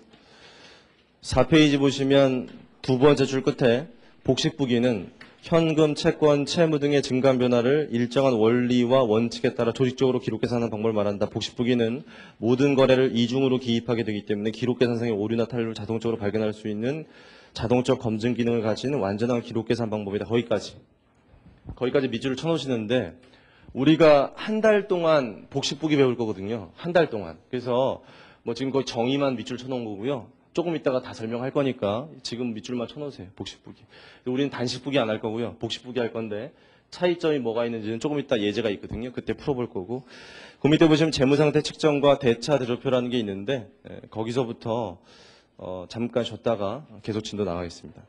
4페이지 보시면 두 번째 줄 끝에 복식부기는 현금, 채권, 채무 등의 증감 변화를 일정한 원리와 원칙에 따라 조직적으로 기록 계산하는 방법을 말한다. 복식부기는 모든 거래를 이중으로 기입하게 되기 때문에 기록 계산상의 오류나 탈루를 자동적으로 발견할 수 있는 자동적 검증 기능을 가진 완전한 기록 계산 방법이다. 거기까지 밑줄을 쳐놓으시는데 우리가 한 달 동안 복식부기 배울 거거든요. 한 달 동안. 그래서 뭐 지금 거의 정의만 밑줄 쳐놓은 거고요. 조금 이따가 다 설명할 거니까 지금 밑줄만 쳐놓으세요. 복식부기. 우리는 단식부기 안 할 거고요. 복식부기 할 건데 차이점이 뭐가 있는지는 조금 이따 예제가 있거든요. 그때 풀어볼 거고. 그 밑에 보시면 재무상태 측정과 대차 대조표라는 게 있는데 거기서부터 잠깐 쉬었다가 계속 진도 나가겠습니다.